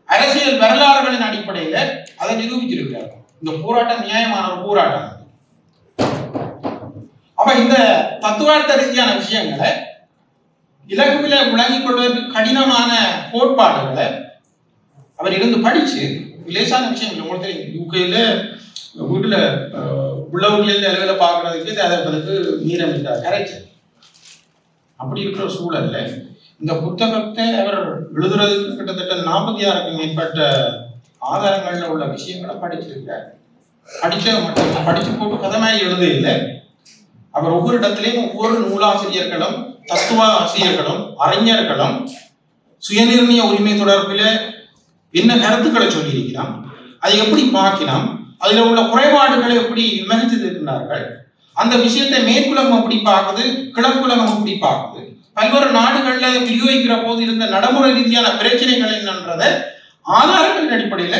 [SPEAKER 1] அரசியல் வரலாறுகளின் அடிப்படையில அதை நிரூபிச்சிருக்கிறார். இந்த போராட்டம் நியாயமான ஒரு போராட்டம். அப்ப இந்த தத்துவார்த்த ரீதியான விஷயங்களை இலகுவில விளங்கிக் கொள்வதற்கு கடினமான கோட்பாடுகளை அவர் இருந்து படிச்சு லேசான விஷயம் இல்லை. உங்களுக்கு தெரியும், யூகேல வீட்டுல உள்ளவர்களில் அளவில் பார்க்கறதுக்கு அதற்கு நீரமிட்டார் கரைச்சல். அப்படி இருக்கிற சூழல்ல இந்த புத்தகத்தை அவர் எழுதுறதுக்கு கிட்டத்தட்ட 46க்கும் மேற்பட்ட ஆதாரங்கள்ல உள்ள விஷயங்களை படிச்சிருக்கார். படிச்சு போட்டு கதை மாதிரி எழுத இல்லை. அவர் ஒவ்வொரு இடத்திலையும் ஒவ்வொரு நூலாசிரியர்களும் தத்துவ ஆசிரியர்களும் அறிஞர்களும் சுயநிர்ணய உரிமை தொடர்பில் என்ன கருத்துக்களை சொல்லியிருக்கிறான், அதை எப்படி பார்க்கலாம், அதுல உள்ள குறைபாடுகளை எப்படி விமர்சித்திருக்கிறார்கள், அந்த விஷயத்தை மேற்குலகம் எப்படி பார்க்குது, கிழக்குலகம் எப்படி பார்க்குது, பல்வேறு நாடுகள்ல விநியோகிக்கிற போது இருந்த நடைமுறை ரீதியான பிரச்சனைகள் என்னன்றதை ஆதாரங்களின் அடிப்படையில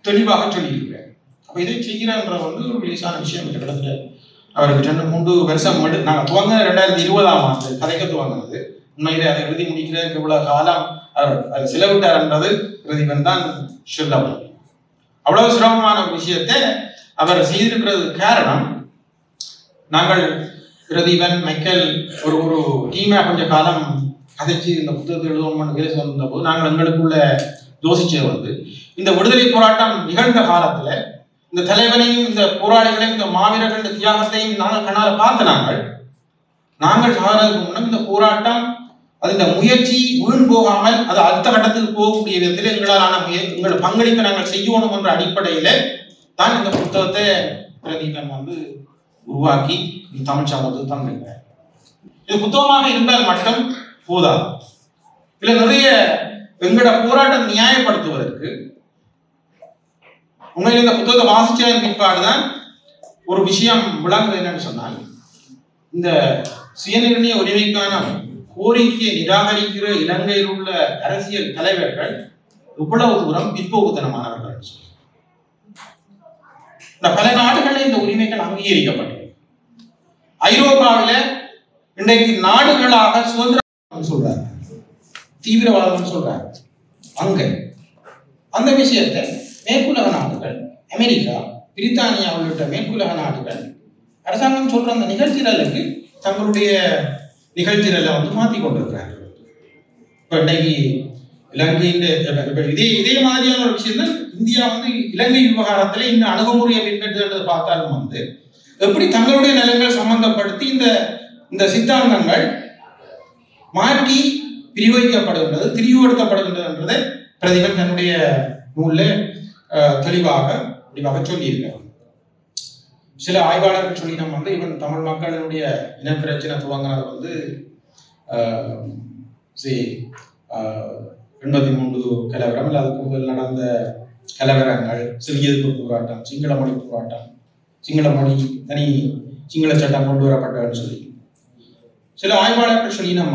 [SPEAKER 1] தெளிவாக சொல்லியிருக்கிறார். அப்ப இதை செய்கிறன்ற ஒரு லேசான விஷயம் இந்த இடத்துல அவருக்கு 2-3 வருஷம் நாங்கள் துவங்க 2020ஆம் ஆண்டு கதைக்க துவங்கினது. உண்மையிலே அதை எழுதி முடிக்கிறதுக்கு இவ்வளவு காலம் அவர் செலவிட்டார் என்றது பிரதிபன் தான் சொல்ல. அவ்வளவு சிரமமான விஷயத்தை அவர் செய்திருக்கிறது காரணம், நாங்கள் பிரதீபன் மைக்கேல் ஒரு டீமா கொஞ்ச காலம் கதைச்சு இந்த புத்தகத்தை எழுதுவோம்னு பேச வந்த போது நாங்கள் எங்களுக்குள்ள யோசிச்சது இந்த விடுதலை போராட்டம் நிகழ்ந்த காலத்துல இந்த தலைவனையும் இந்த போராளிகளையும் இந்த மாவீரர்கள் தியாகத்தையும் நாங்கள் கண்ணால் பார்த்து நாங்கள் சாகிறதுக்கு முன்னும் இந்த போராட்டம் அது இந்த முயற்சி வீண் போகாமல் அது அடுத்த கட்டத்துக்கு போகக்கூடிய விதத்தில் எங்களாலான எங்கள் பங்களிப்பை நாங்கள் செய்யணும் என்ற அடிப்படையில தான் இந்த புத்தகத்தை பிரதீபன் உருவாக்கி தமிழ் சமூகத்துக்கு தந்திருக்கிறார். இது புத்தகமாக இருந்தால் மட்டும் போதாது. இதுல நிறைய எங்களோட போராட்டம் நியாயப்படுத்துவதற்கு உண்மையில் இந்த புத்தகத்தை வாசிச்சதன் பிற்பாடுதான் ஒரு விஷயம் விளங்குது. என்னன்னு சொன்னால், இந்த சுயநிர்ணய உரிமைக்கான கோரிக்கையை நிராகரிக்கிற இலங்கையில் உள்ள அரசியல் தலைவர்கள் இவ்வளவு தூரம் பிற்போக்குத்தனமானவர்கள். இந்த பல நாடுகளில் இந்த உரிமைகள் அங்கீகரிக்கப்பட்டது. ஐரோப்பாவில இன்றைக்கு நாடுகளாக சுதந்திரம் சொல்றாங்க, தீவிரவாதம் சொல்றாங்க. அங்க அந்த விஷயத்தை மேற்குலக நாடுகள், அமெரிக்கா, பிரித்தானியா உள்ளிட்ட மேற்குலக நாடுகள் அரசாங்கம் சொல்ற அந்த நிகழ்ச்சிகளுக்கு தங்களுடைய நிகழ்ச்சிகளை மாற்றி கொண்டிருக்கிறார்கள். இப்ப இன்றைக்கு இலங்கையின் இதே மாதிரியான ஒரு விஷயம் தான் இந்தியா இலங்கை விவகாரத்துல இந்த அணுகுமுறையை பின்பற்றுகிறது. பார்த்தாலும் எப்படி தங்களுடைய நிலங்கள் சம்பந்தப்படுத்தி இந்த சித்தாந்தங்கள் மாற்றி பிரிவைக்கப்படுகின்றது, திரிவுபடுத்தப்படுகின்றதை பிரதீபன் தன்னுடைய நூலில் தெளிவாக சொல்லியிருக்கிறார். சில ஆய்வாளர்கள் சொல்லி நம்ம இவன் தமிழ் மக்களுடைய இனப்பிரச்சனை துவங்கினது 83 கலவரம் இல்லை அதுக்கு முதல் நடந்த கலவரங்கள், சிறிய எதிர்ப்பு போராட்டம், சிங்கள மொழி போராட்டம், சிங்கள மொழி தனி சிங்கள சட்டம் கொண்டு வரப்பட்டன்னு சொல்லி சில ஆய்வாளர்கள் சொல்லி நம்ம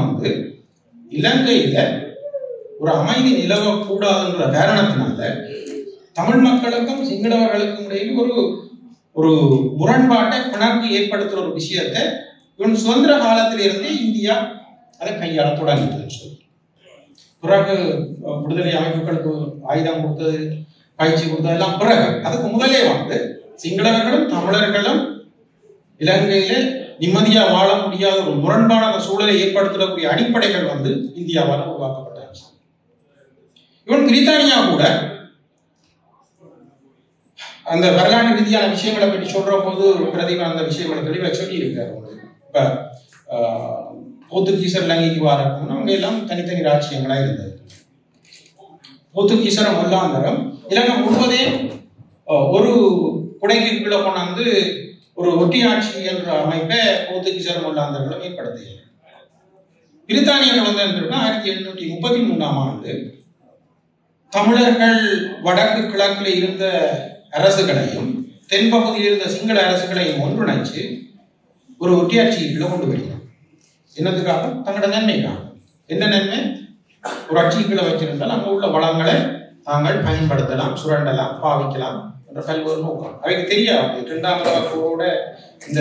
[SPEAKER 1] இலங்கையில ஒரு அமைதி நிலவக்கூடாதுன்ற காரணத்தினால தமிழ் மக்களுக்கும் சிங்களவர்களுக்கும் இடையில் ஒரு முரண்பாட்டை பிணக்கு ஏற்படுத்துற ஒரு விஷயத்தை இவன் சுதந்திர காலத்திலிருந்தே இந்தியா அதை கையாள தொடங்கிட்டு சொல்லி பிறகு விடுதலை அமைப்புகளுக்கு ஆயுதம் கொடுத்தது, பயிற்சி கொடுத்தது எல்லாம் பிறகு அதுக்கு முதலே சிங்களவர்களும் தமிழர்களும் இலங்கையில நிம்மதியா வாழ முடியாத ஒரு முரண்பான சூழலை ஏற்படுத்தக்கூடிய அடிப்படைகள் இந்தியாவால் உருவாக்கப்பட்டாங்க. இவன் பிரித்தானியா கூட அந்த வரலாற்று ரீதியான விஷயங்களை பற்றி சொல்ற போது பிரதீபன் அந்த விஷயங்களை தெளிவாக சொல்லி இருக்காரு. இப்ப போர்த்துகீசர் இலங்கைக்கு வரணும், அவங்க எல்லாம் தனித்தனி ராஜ்யங்களா இருந்தது. போர்த்துகீசர முல்லாந்தரம் இலங்கை முழுவதே ஒரு குடைக்கு கீழே கொண்டாந்து ஒரு ஒட்டியாட்சி என்ற அமைப்பை போர்த்துகீசர் முல்லாந்தர்களும் ஏற்படுத்தியது. பிரித்தானியர்கள் 1833ஆம் ஆண்டு தமிழர்கள் வடக்கு கிழக்கில் இருந்த அரசுகளையும் தென்பகுதியில் இருந்த சிங்கள அரசுகளையும் ஒன்றிணைச்சு ஒரு ஒட்டியாட்சிக்குள்ள கொண்டு போயிட்டாங்க. என்னதுக்காக? தங்களோட நன்மைக்காக. என்ன நன்மை? ஒரு அட்சிக்குள்ள வச்சிருந்தால் அங்க உள்ள வளங்களை தாங்கள் பயன்படுத்தலாம், சுரண்டலாம், பாவிக்கலாம் என்ற பல்வேறு நோக்கம். அவைக்கு தெரியாது. 2ஆம் உலக போரோட இந்த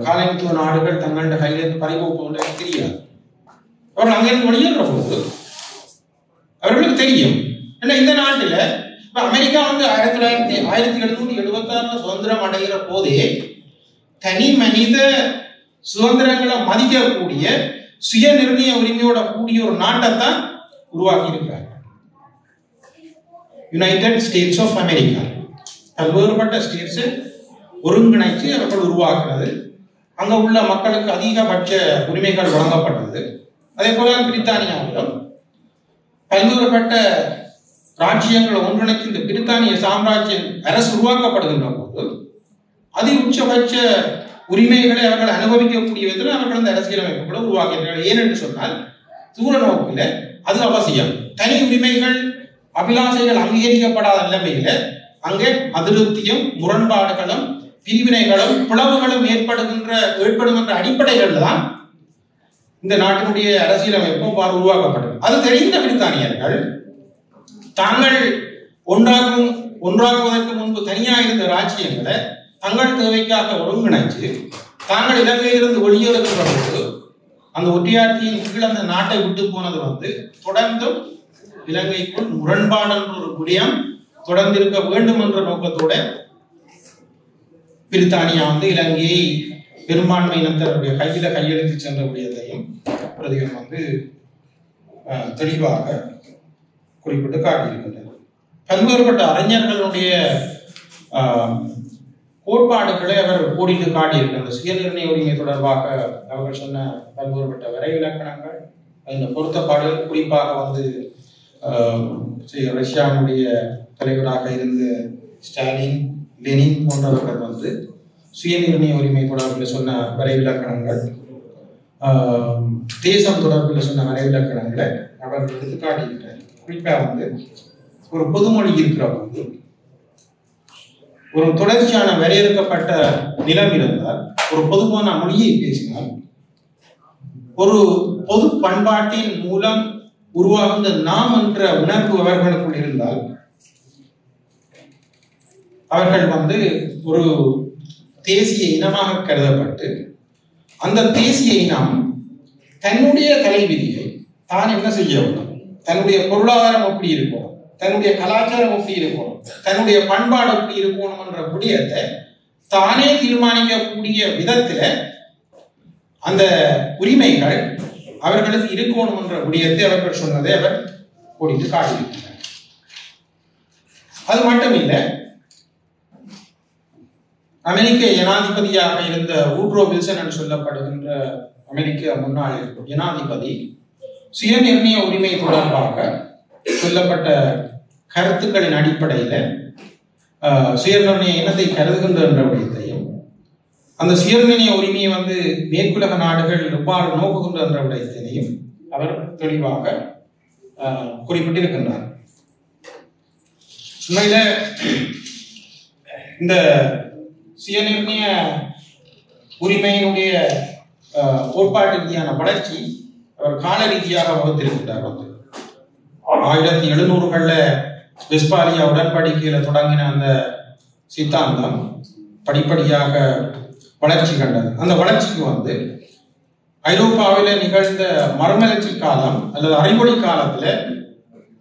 [SPEAKER 1] காலனித்துவ நாடுகள் தங்களோட கையிலிருந்து பறிபோக்கு தெரியாது. அவர்கள் அங்கிருந்து வெளியேற போது அவர்களுக்கு தெரியும். ஏன்னா இந்த நாட்டில இப்ப அமெரிக்கா 1776 சுதந்திரம் அடைகிற போதே தனி மனித சுதந்திரங்களை மதிக்கக்கூடிய சுய நிர்ணய உரிமையோட கூடிய ஒரு நாட்டை தான் உருவாக்கி இருக்கிறார். யுனைடெட் ஸ்டேட்ஸ் ஆஃப் அமெரிக்கா பல்வேறுபட்ட ஸ்டேட்ஸ் ஒருங்கிணைச்சு அவர்கள் உருவாக்குறது. அங்க உள்ள மக்களுக்கு அதிகபட்ச உரிமைகள் வழங்கப்பட்டது. அதே போல பிரித்தானியாவிலும் பல்வேறுபட்ட ராஜ்யங்களை ஒன்றிணைத்து இந்த பிரித்தானிய சாம்ராஜ்ய அரசு உருவாக்கப்படுகின்ற போது அதி உச்சபட்ச உரிமைகளை அவர்கள் அனுபவிக்கக்கூடிய விதத்தில் அவர்கள் அந்த அரசியலமைப்புகளை உருவாக்குகிறார்கள். ஏனென்று சொன்னால் தூர நோக்கில அது அவசியம். தனி உரிமைகள் அபிலாசைகள் அங்கீகரிக்கப்படாத நிலைமையில அங்கே அதிருப்தியும் முரண்பாடுகளும் பிரிவினைகளும் பிளவுகளும் ஏற்படுகின்ற அடிப்படைகள் தான் இந்த நாட்டினுடைய அரசியலமைப்பு உருவாக்கப்பட்டது. அது தெரிந்த பிரித்தானியர்கள் தாங்கள் ஒன்றாகுவதற்கு முன்பு தனியாக இருந்த ராஜ்யங்களை தங்கள் தேவைக்காக ஒருங்கிணைச்சு தாங்கள் இலங்கையிலிருந்து வெளியேறுகின்ற போது அந்த ஒட்டியாட்சியின் கீழ் அந்த நாட்டை விட்டு போனது தொடர்ந்தும் இலங்கைக்குள் முரண்பாடு ஒரு விடயம் தொடர்ந்து இருக்க வேண்டும் என்ற நோக்கத்தோட பிரித்தானியா வந்து இலங்கையை பெரும்பான்மை இனத்தருடைய கையில கையெழுத்து சென்றபடியதையும் பிரதிகள் வந்து தெளிவாக குறிப்பிட்டு காட்டியிருக்கின்றனர். பல்வேறுபட்ட அறிஞர்களுடைய கோட்பாடுகளை அவர் கோடிட்டு காட்டியிருக்கின்ற சுயநிர்ணய உரிமை தொடர்பாக அவர்கள் சொன்ன பல்வேறுபட்ட வரைவிலக்கணங்கள், அதில் பொருத்தப்பாடுகள், குறிப்பாக வந்து ரஷ்யாவுடைய தலைவராக இருந்த ஸ்டாலின், லெனின் போன்றவர்கள் வந்து சுயநிர்ணய உரிமை தொடர்பில் சொன்ன வரைவிலக்கணங்கள், தேசம் தொடர்பில் சொன்ன வரைவிலக்கணங்களை அவர் எடுத்து காட்டியிருக்கிறார். குறிப்பாக வந்து ஒரு பொதுமொழி இருக்கிற வந்து ஒரு தொடர்ச்சியான வரையறுக்கப்பட்ட நிலம் இருந்தால், ஒரு பொதுவான மொழியை பேசினால், ஒரு பொது பண்பாட்டின் மூலம் உருவாகுந்த நாம் என்ற உணர்வு அவர்களுக்குள் இருந்தால், அவர்கள் வந்து ஒரு தேசிய இனமாக கருதப்பட்டு அந்த தேசிய இனம் தன்னுடைய தலைவிதியை தான் என்ன செய்ய வேண்டும், தன்னுடைய பொருளாதாரம் எப்படி இருக்கும், தன்னுடைய கலாச்சாரம் எப்படி இருக்கும், தன்னுடைய பண்பாடு எப்படி இருக்கணும் என்ற விடயத்தை தானே தீர்மானிக்கக்கூடிய விதத்துல அந்த உரிமைகள் அவர்களுக்கு இருக்கணும் என்ற விடயத்தை அவர்கள் சொன்னதை அவர் கோடிட்டு காட்டியிருக்கிறார். அது மட்டும் இல்லை, அமெரிக்க ஜனாதிபதியாக இருந்த வூட்ரோ வில்சன் என்று சொல்லப்படுகின்ற அமெரிக்க முன்னாள் ஜனாதிபதி சுயநிர்ணய உரிமை தொடர்பாக சொல்லப்பட்ட கருத்துக்களின் அடிப்படையில சுயநிர்ணய இனத்தை கருதுகின்ற என்ற விடயத்தையும், அந்த சுயநிர்ணய உரிமையை வந்து மேற்குலக நாடுகள் எவ்வாறு நோக்குகின்ற என்ற விடயத்தினையும் அவர் தெளிவாக குறிப்பிட்டிருக்கின்றார். உண்மையில இந்த சுயநிர்ணய உரிமையினுடைய கோட்பாட்டு ரீதியான வளர்ச்சி அவர் கால ரீதியாக வகுத்திருக்கின்றார். வந்து 1700களில் வெஸ்பாலியா உடன்படிக்கையில தொடங்கின அந்த சித்தாந்தம் படிப்படியாக வளர்ச்சி கண்டது. அந்த வளர்ச்சிக்கு வந்து ஐரோப்பாவில நிகழ்ந்த மறுமலர்ச்சி காலம் அல்லது அரைமொழி காலத்துல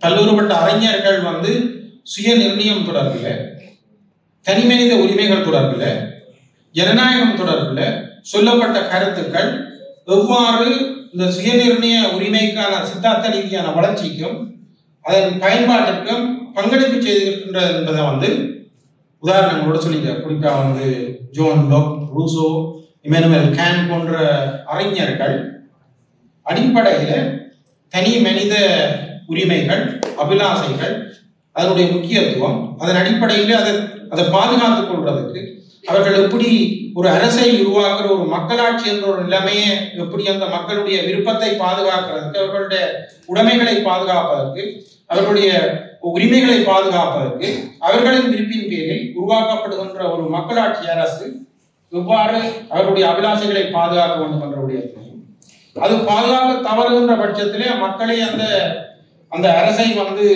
[SPEAKER 1] பல்வேறுபட்ட அறிஞர்கள் வந்து சுய நிர்ணயம் தொடர்பில், தனிமனித உரிமைகள் தொடர்பில், ஜனநாயகம் தொடர்பில் சொல்லப்பட்ட கருத்துக்கள் எவ்வாறு இந்த சுயநிர்ணய உரிமைக்கான சித்தாந்த ரீதியான வளர்ச்சிக்கும் அதன் பயன்பாட்டிற்கும் பங்களிப்பு செய்திருக்கின்றது என்பதை வந்து உதாரணங்களோடு சொல்லிட்டார். குறிப்பாக வந்து John Locke, Rousseau, Immanuel Kant போன்ற அறிஞர்கள் அடிப்படையில தனி மனித உரிமைகள், அபிலாசைகள், அதனுடைய முக்கியத்துவம், அதன் அடிப்படையில் அதை பாதுகாத்துக் கொள்வதற்கு அவர்கள் எப்படி ஒரு அரசை உருவாக்குற ஒரு மக்களாட்சி என்ற ஒரு நிலைமையை எப்படி அந்த மக்களுடைய விருப்பத்தை பாதுகாக்கிறதுக்கு, அவர்களுடைய உடைமைகளை பாதுகாப்பதற்கு, அவர்களுடைய உரிமைகளை பாதுகாப்பதற்கு அவர்களின் விருப்பின் பேரில் உருவாக்கப்படுகின்ற ஒரு மக்களாட்சி அரசு எவ்வாறு அவருடைய அபிலாசைகளை பாதுகாக்க வேண்டும் என்ற விடயத்தையும், அது பாதுகாக்க தவறுகின்ற பட்சத்திலே மக்களை அந்த அரசை வந்து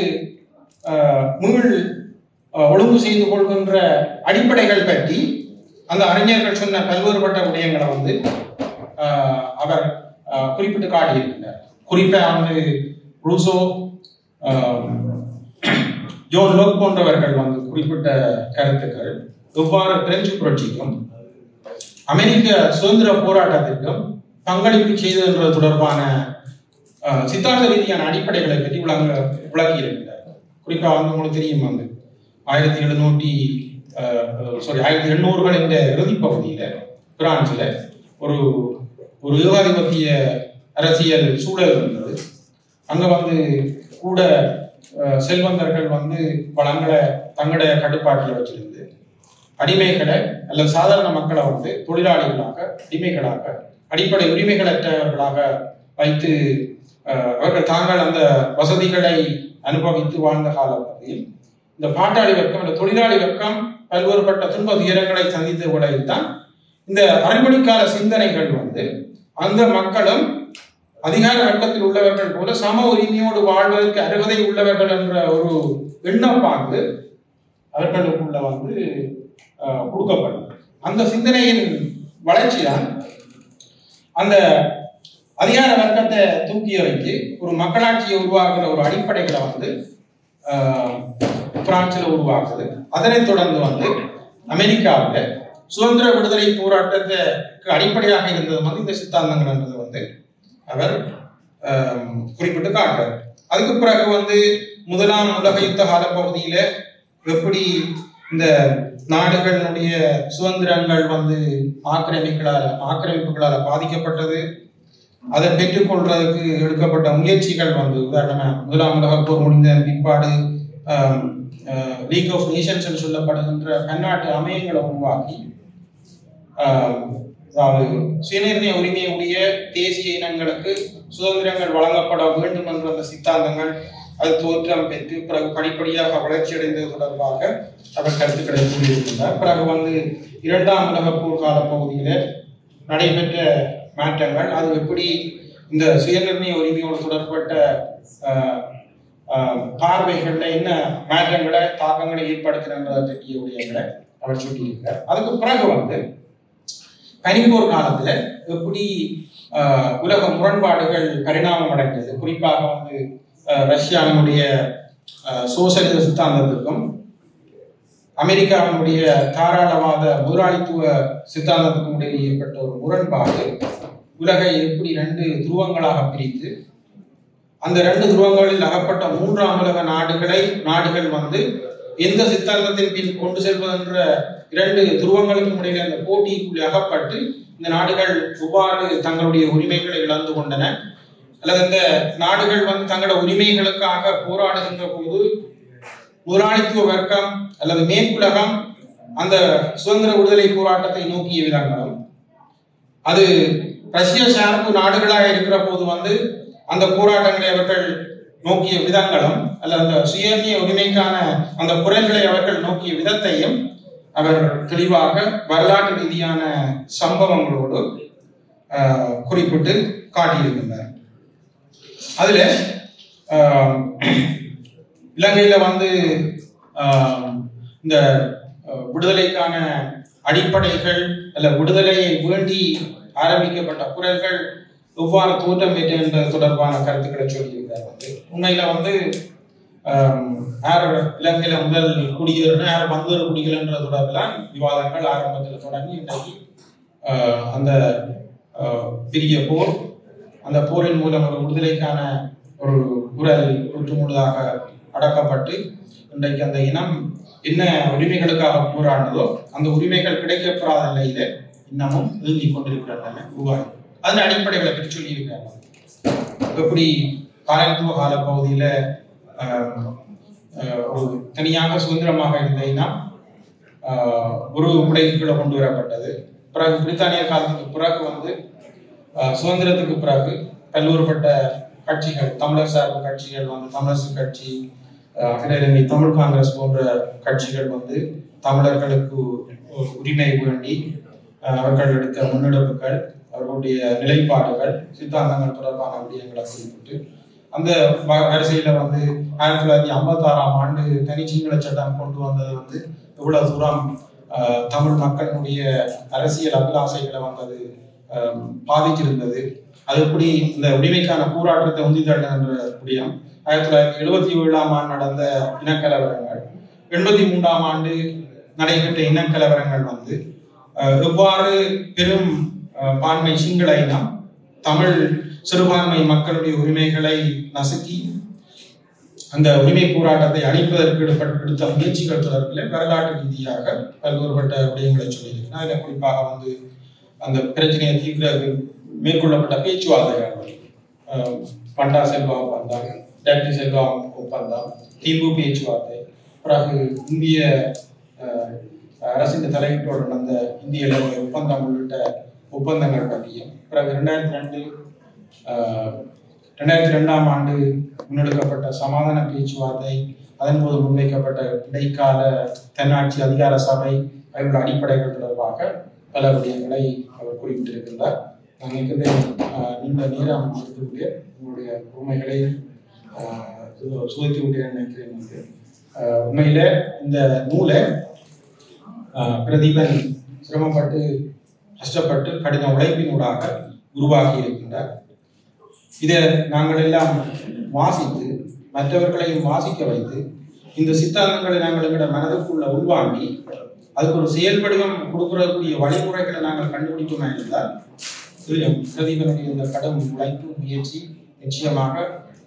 [SPEAKER 1] மீள் ஒழுங்கு செய்து கொள்கின்ற அடிப்படைகள் பற்றி அந்த அறிஞர்கள் சொன்ன பல்வேறுபட்ட விடயங்களை வந்து அவர் குறிப்பிட்டு காட்டியிருக்கிறார். குறிப்பாக வந்து ரூசோ, ஜோன் லோக் போன்றவர்கள் வந்து குறிப்பிட்ட கருத்துக்கள் எவ்வாறு பிரெஞ்சு புரட்சிக்கும் அமெரிக்க சுதந்திர போராட்டத்திற்கும் பங்களிப்பு செய்தது தொடர்பான சித்தாந்த ரீதியான அடிப்படைகளை பற்றி விளக்கி இருக்கிறார். குறிப்பாக வந்து உங்களுக்கு தெரியும், வந்து 1800கள் என்ற இறுதி பகுதியில பிரான்சில் ஒரு ஏகாதிபத்திய அரசியல் சூழல் இருந்தது. அங்க வந்து கூட செல்வந்தர்கள் வந்து வளங்களை தங்களுடைய கட்டுப்பாட்டில் வச்சிருந்து அடிமைகளை அல்லது சாதாரண மக்களை வந்து தொழிலாளிகளாக, அடிமைகளாக, அடிப்படை உரிமைகளற்றவர்களாக வைத்து அவர்கள் தாங்கள் அந்த வசதிகளை அனுபவித்து வாழ்ந்த காலப்பகுதியில் இந்த பாட்டாளி வர்க்கம், இந்த தொழிலாளி வர்க்கம் பல்வேறுபட்ட துன்ப துயரங்களை சந்தித்த உலகில் தான் இந்த அரைமணிக்கால சிந்தனைகள் வந்து அந்த மக்களும் அதிகார வர்க்கத்தில் உள்ளவர்கள் போல சம உரிமையோடு வாழ்வதற்கு அருகதை உள்ளவர்கள் என்ற ஒரு எண்ணப்பாங்கு அவர்களுக்குள்ள வந்து கொடுக்கப்படும். அந்த சிந்தனையின் வளர்ச்சிதான் அந்த அதிகார வர்க்கத்தை தூக்கி வைத்து ஒரு மக்களாட்சியை உருவாக்குற ஒரு அடிப்படைகளை வந்து பிரான்சில் உருவாக்குது. அதனைத் தொடர்ந்து வந்து அமெரிக்காவில் சுதந்திர விடுதலை போராட்டத்துக்கு அடிப்படையாக இருந்தது வந்து இந்த சித்தாந்தங்கள் என்றது வந்து அவர் குறிப்பிட்டு காட்டுறார். அதுக்கு பிறகு வந்து முதலாம் உலக யுத்த கால பகுதியில எப்படி இந்த நாடுகளுடைய சுதந்திரங்கள் வந்து ஆக்கிரமிப்புகளால் பாதிக்கப்பட்டது, அதை பெற்றுக்கொள்றதுக்கு எடுக்கப்பட்ட முயற்சிகள் வந்து உதாரணமாக முதலாம் உலக போர் முடிந்த பிற்பாடு லீக் ஆஃப் நேஷன்ஸ் சொல்லப்படுகின்ற பன்னாட்டு அமையங்களை உருவாக்கி அதாவது சுயநிர்ணய உரிமையுடைய தேசிய இனங்களுக்கு சுதந்திரங்கள் வழங்கப்பட வேண்டும் என்ற அந்த சித்தாந்தங்கள் அது தோற்றம் பெற்று பிறகு படிப்படியாக வளர்ச்சி அடைந்தது தொடர்பாக அவர் கருத்துக்களை கூறியிருக்கின்றார். பிறகு வந்து இரண்டாம் உலக போர் கால பகுதியில் நடைபெற்ற மாற்றங்கள் அது எப்படி இந்த சுயநிர்ணய உரிமையோடு தொடர்பட்ட பார்வைகள்ல என்ன மாற்றங்களை தாக்கங்களை ஏற்படுத்துகின்றதை பற்றிய விடயங்களை அவர் சொல்லியிருக்கிறார். அதுக்கு பிறகு வந்து பனிப்போர் காலத்துல எப்படி உலக முரண்பாடுகள் பரிணாமம் அடைந்தது, குறிப்பாக வந்து ரஷ்யாவினுடைய சோசலிச சித்தாந்தத்திற்கும் அமெரிக்காவினுடைய தாராளவாத முதலாளித்துவ சித்தாந்தத்துக்கும் இடையே ஏற்பட்ட ஒரு முரண்பாடு உலகை எப்படி 2 துருவங்களாக பிரித்து அந்த 2 துருவங்களில் அகப்பட்ட மூன்றாம் உலக நாடுகள் வந்து எந்த சித்தாந்தத்தின் பின் கொண்டு செல்வதென்ற 2 துருவங்களுக்கும் இடையில அந்த போட்டிக்குள்ளே அகப்பட்டு இந்த நாடுகள் எவ்வாறு தங்களுடைய உரிமைகளை இழந்து கொண்டன, அல்லது இந்த நாடுகள் வந்து தங்களோட உரிமைகளுக்காக போராடுகின்ற போது முதலாளித்துவ வர்க்கம் அல்லது மேற்குலகம் அந்த சுதந்திர விடுதலை போராட்டத்தை நோக்கிய விதங்களும், அது ரஷ்ய சார்பு நாடுகளாக இருக்கிற போது வந்து அந்த போராட்டங்களை அவர்கள் நோக்கிய விதங்களும் அல்லது அந்த சுயநிர்ணய உரிமைக்கான அந்த குரல்களை அவர்கள் நோக்கிய விதத்தையும் அவர் தெளிவாக வரலாற்று ரீதியான சம்பவங்களோடு குறிப்பிட்டு காட்டியிருக்கின்றார். அதுல இலங்கையில வந்து இந்த விடுதலைக்கான அடிப்படைகள் அல்ல விடுதலையை வேண்டி ஆரம்பிக்கப்பட்ட குரல்கள் எவ்வாறு தோற்றம் பெற்ற என்ற தொடர்பான கருத்துக்களை சொல்லியிருக்கிறார். வந்து உண்மையில வந்து யார் இலங்கையில முதல் குடியேறின யார் வந்தொரு குடிகள் என்ற தொடர்பில் விவாதங்கள் ஆரம்பத்தில் தொடங்கி இன்றைக்கு அந்த பெரிய போர், அந்த போரின் மூலம் ஒரு விடுதலைக்கான ஒரு குரல் முழுதாக அடக்கப்பட்டு இன்றைக்கு அந்த இனம் என்ன உரிமைகளுக்காக போராடினதோ அந்த உரிமைகள் கிடைக்கப்படாத நிலையில இன்னமும் இயங்கிக் கொண்டிருக்கிறாங்க உருவாகி அதன் அடிப்படைகளை பற்றி சொல்லியிருக்காங்க. எப்படி காலத்துவ கால பகுதியில ஒரு தனியாக சுதந்திரமாக இருந்ததுன்னா ஒரு உடைக்குள்ள கொண்டு வரப்பட்டது. பிறகு பிரித்தானிய காலத்துக்கு பிறகு வந்து சுதந்திரத்துக்கு பிறகு பல்வேறுபட்ட கட்சிகள், தமிழர் சார்பு கட்சிகள் வந்து தமிழரசு கட்சி, அகில இலங்கை தமிழ் காங்கிரஸ் போன்ற கட்சிகள் வந்து தமிழர்களுக்கு உரிமை வேண்டி அவர்கள் எடுத்த முன்னெடுப்புகள், அவர்களுடைய நிலைப்பாடுகள், சித்தாந்தங்கள் தொடர்பான விடயங்களை குறிப்பிட்டு அந்த வரிசையில வந்து 1956ஆம் ஆண்டு தனி சிங்கள சட்டம் கொண்டு வந்தது வந்து எவ்வளவு தூரம் தமிழ் மக்களுடைய அரசியல் அபிலாசைகளை வந்தது பாதிச்சிருந்தது, அது எப்படி இந்த உரிமைக்கான போராட்டத்தை உந்தி தள்ளுகின்ற விடயம். 1977ஆம் ஆண்டு நடந்த இனக்கலவரங்கள், 83ஆம் ஆண்டு நடைபெற்ற இனக்கலவரங்கள் வந்து எவ்வாறு பெரும் பான்மை சிங்கள இனம் தமிழ் சிறுபான்மை மக்களுடைய உரிமைகளை நசுக்கி அந்த உரிமை போராட்டத்தை அழிப்பதற்கு எடுத்த முயற்சிகள் தொடர்பில் வரலாற்று ரீதியாக பல்வேறுபட்ட விடயங்களை சொல்லியிருக்கிறேன். அதில் குறிப்பாக வந்து அந்த பிரச்சனையை தீர்க்க மேற்கொள்ளப்பட்ட பேச்சுவார்த்தைகள், பண்டா செல்வா ஒப்பந்தம், டாக்டர் செல்வா ஒப்பந்தம், தீம்பு பேச்சுவார்த்தை, பிறகு இந்திய அரசின் தலையீட்டோடு நடந்த இந்திய ஒப்பந்தம் உள்ளிட்ட ஒப்பந்தங்கள் பற்றியும், பிறகு 2002ஆம் ஆண்டு முன்னெடுக்கப்பட்ட சமாதான பேச்சுவார்த்தை, அதன் போது முன்வைக்கப்பட்ட இடைக்கால தன்னாட்சி அதிகார சபை, அவர்களுடைய அடிப்படைகள் தொடர்பாக பல விடயங்களை அவர் குறிப்பிட்டிருக்கின்றார். நான் நீண்ட நேரம் எடுத்துக்கூடிய உங்களுடைய உண்மைகளை சுவைத்து விட்டேன் நினைக்கிறேன். உண்மையில இந்த நூலை பிரதீபன் சிரமப்பட்டு கஷ்டப்பட்டு கடின உழைப்பினூடாக உருவாக்கி இருக்கின்றார். இதை நாங்கள் எல்லாம் வாசித்து மற்றவர்களையும் வாசிக்க வைத்து இந்த சித்தாந்தங்களை நாங்கள் எங்களோட மனதுக்குள்ள உள்வாங்கி அதுக்கு ஒரு செயல்படிவம் கொடுக்கக்கூடிய வழிமுறைகளை நாங்கள் கண்டுபிடிக்குமா இருந்தால் பிரதீபனுடைய இந்த கடும் உழைப்பு முயற்சி நிச்சயமாக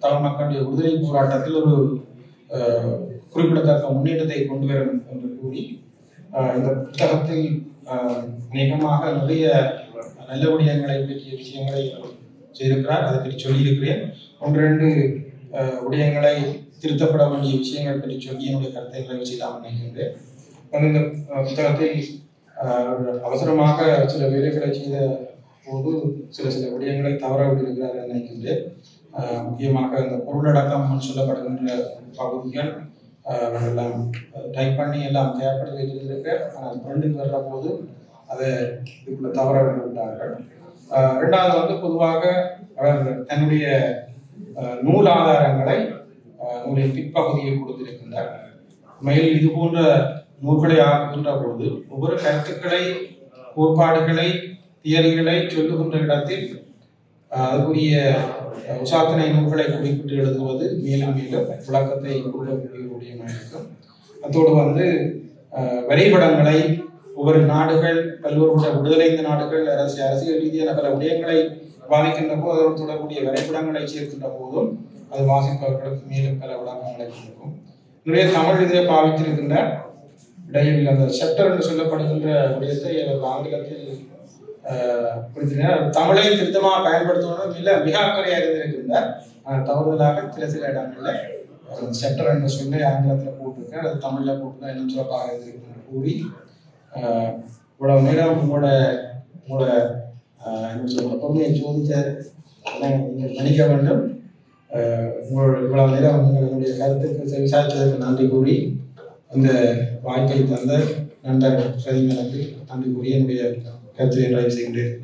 [SPEAKER 1] தமிழ் மக்களுடைய விடுதலை போராட்டத்தில் ஒரு குறிப்பிடத்தக்க முன்னேற்றத்தை கொண்டு வரும் என்று கூறி இந்த புத்தகத்தில் அநேகமாக நிறைய நல்ல விடயங்களை பற்றிய விஷயங்களை செய்திருக்கிறார். அதை பற்றி சொல்லியிருக்கிறேன். 1-2 விடயங்களை திருத்தப்பட வேண்டிய விஷயங்களை பற்றி சொல்லி என்னுடைய கருத்தை நிறைவு செய்யலாம் நினைக்கின்றேன். இந்த புத்தகத்தில் அவசரமாக சில வேலைகளை செய்த போது சில விடயங்களை தவற விட்டிருக்கிறார் நினைக்கின்றேன். முக்கியமாக இந்த பொருளடக்கம் சொல்லப்படுகின்ற பகுதிகள் எல்லாம் டைப் பண்ணி எல்லாம் தயார்படுத்தி வைத்திருந்திருக்கிறேன். ஆனால் ஃப்ரெண்டுக்கு வர்ற போது அதை இதுக்குள்ள தவற விட்டார்கள். 2வது பொதுவாக அவர் தன்னுடைய நூல் ஆதாரங்களை நூலின் பிற்பகுதியில் கொடுத்திருக்கின்றார். மேல் இது போன்ற நூல்களை ஆக்குகின்ற போது ஒவ்வொரு கருத்துக்களை, கோட்பாடுகளை, தியரிகளை சொல்லுகின்ற இடத்தில் அதுக்குரிய உசாத்தனை நூல்களை குறிப்பிட்டு எழுதுவது மேலும் மேலும் விளக்கத்தை கொடுக்கக்கூடிய இருக்கும். அதோடு வரைபடங்களை ஒவ்வொரு நாடுகள், பல்வேறு விடுதலை நாடுகள், அரசியல் ரீதியான பல விடயங்களை பாதிக்கின்ற போது அதோடு தொடர்புடைய வரைபடங்களை சேர்க்கின்ற போதும் அது வாசிப்பவர்களுக்கு மேலும் பல விளக்கங்களை கொடுக்கும். நிறைய தமிழ் இதை பாவித்திருக்கின்ற இடையில் அந்த செப்டர் என்று சொல்லப்படுகின்ற விடயத்தை ஆங்கிலத்தில் தமிழை திருத்தமாக பயன்படுத்துவதும் மிக அக்கறையாக இருந்திருக்கின்றார். தவறுதலாக சில இடங்களில் செப்டர் என்று சொல்லி ஆங்கிலத்தில் போட்டிருக்கேன், அது தமிழில் போட்டுதான் இன்னும் சிறப்பாக இருந்திருக்கு கூறி இவ்வளவு நேரம் உங்களோட பொறுமையை சோதித்த நீங்கள் நினைக்க வேண்டும். இவ்வளவு நேரம் உங்களுடைய கருத்துக்கு விசாரித்ததற்கு நன்றி கூறி இந்த வாய்ப்பை தந்த நண்பர் பிரதீபனுக்கு நன்றி கூறி என்னுடைய கருத்தை நிறைவு செய்கின்றேன்.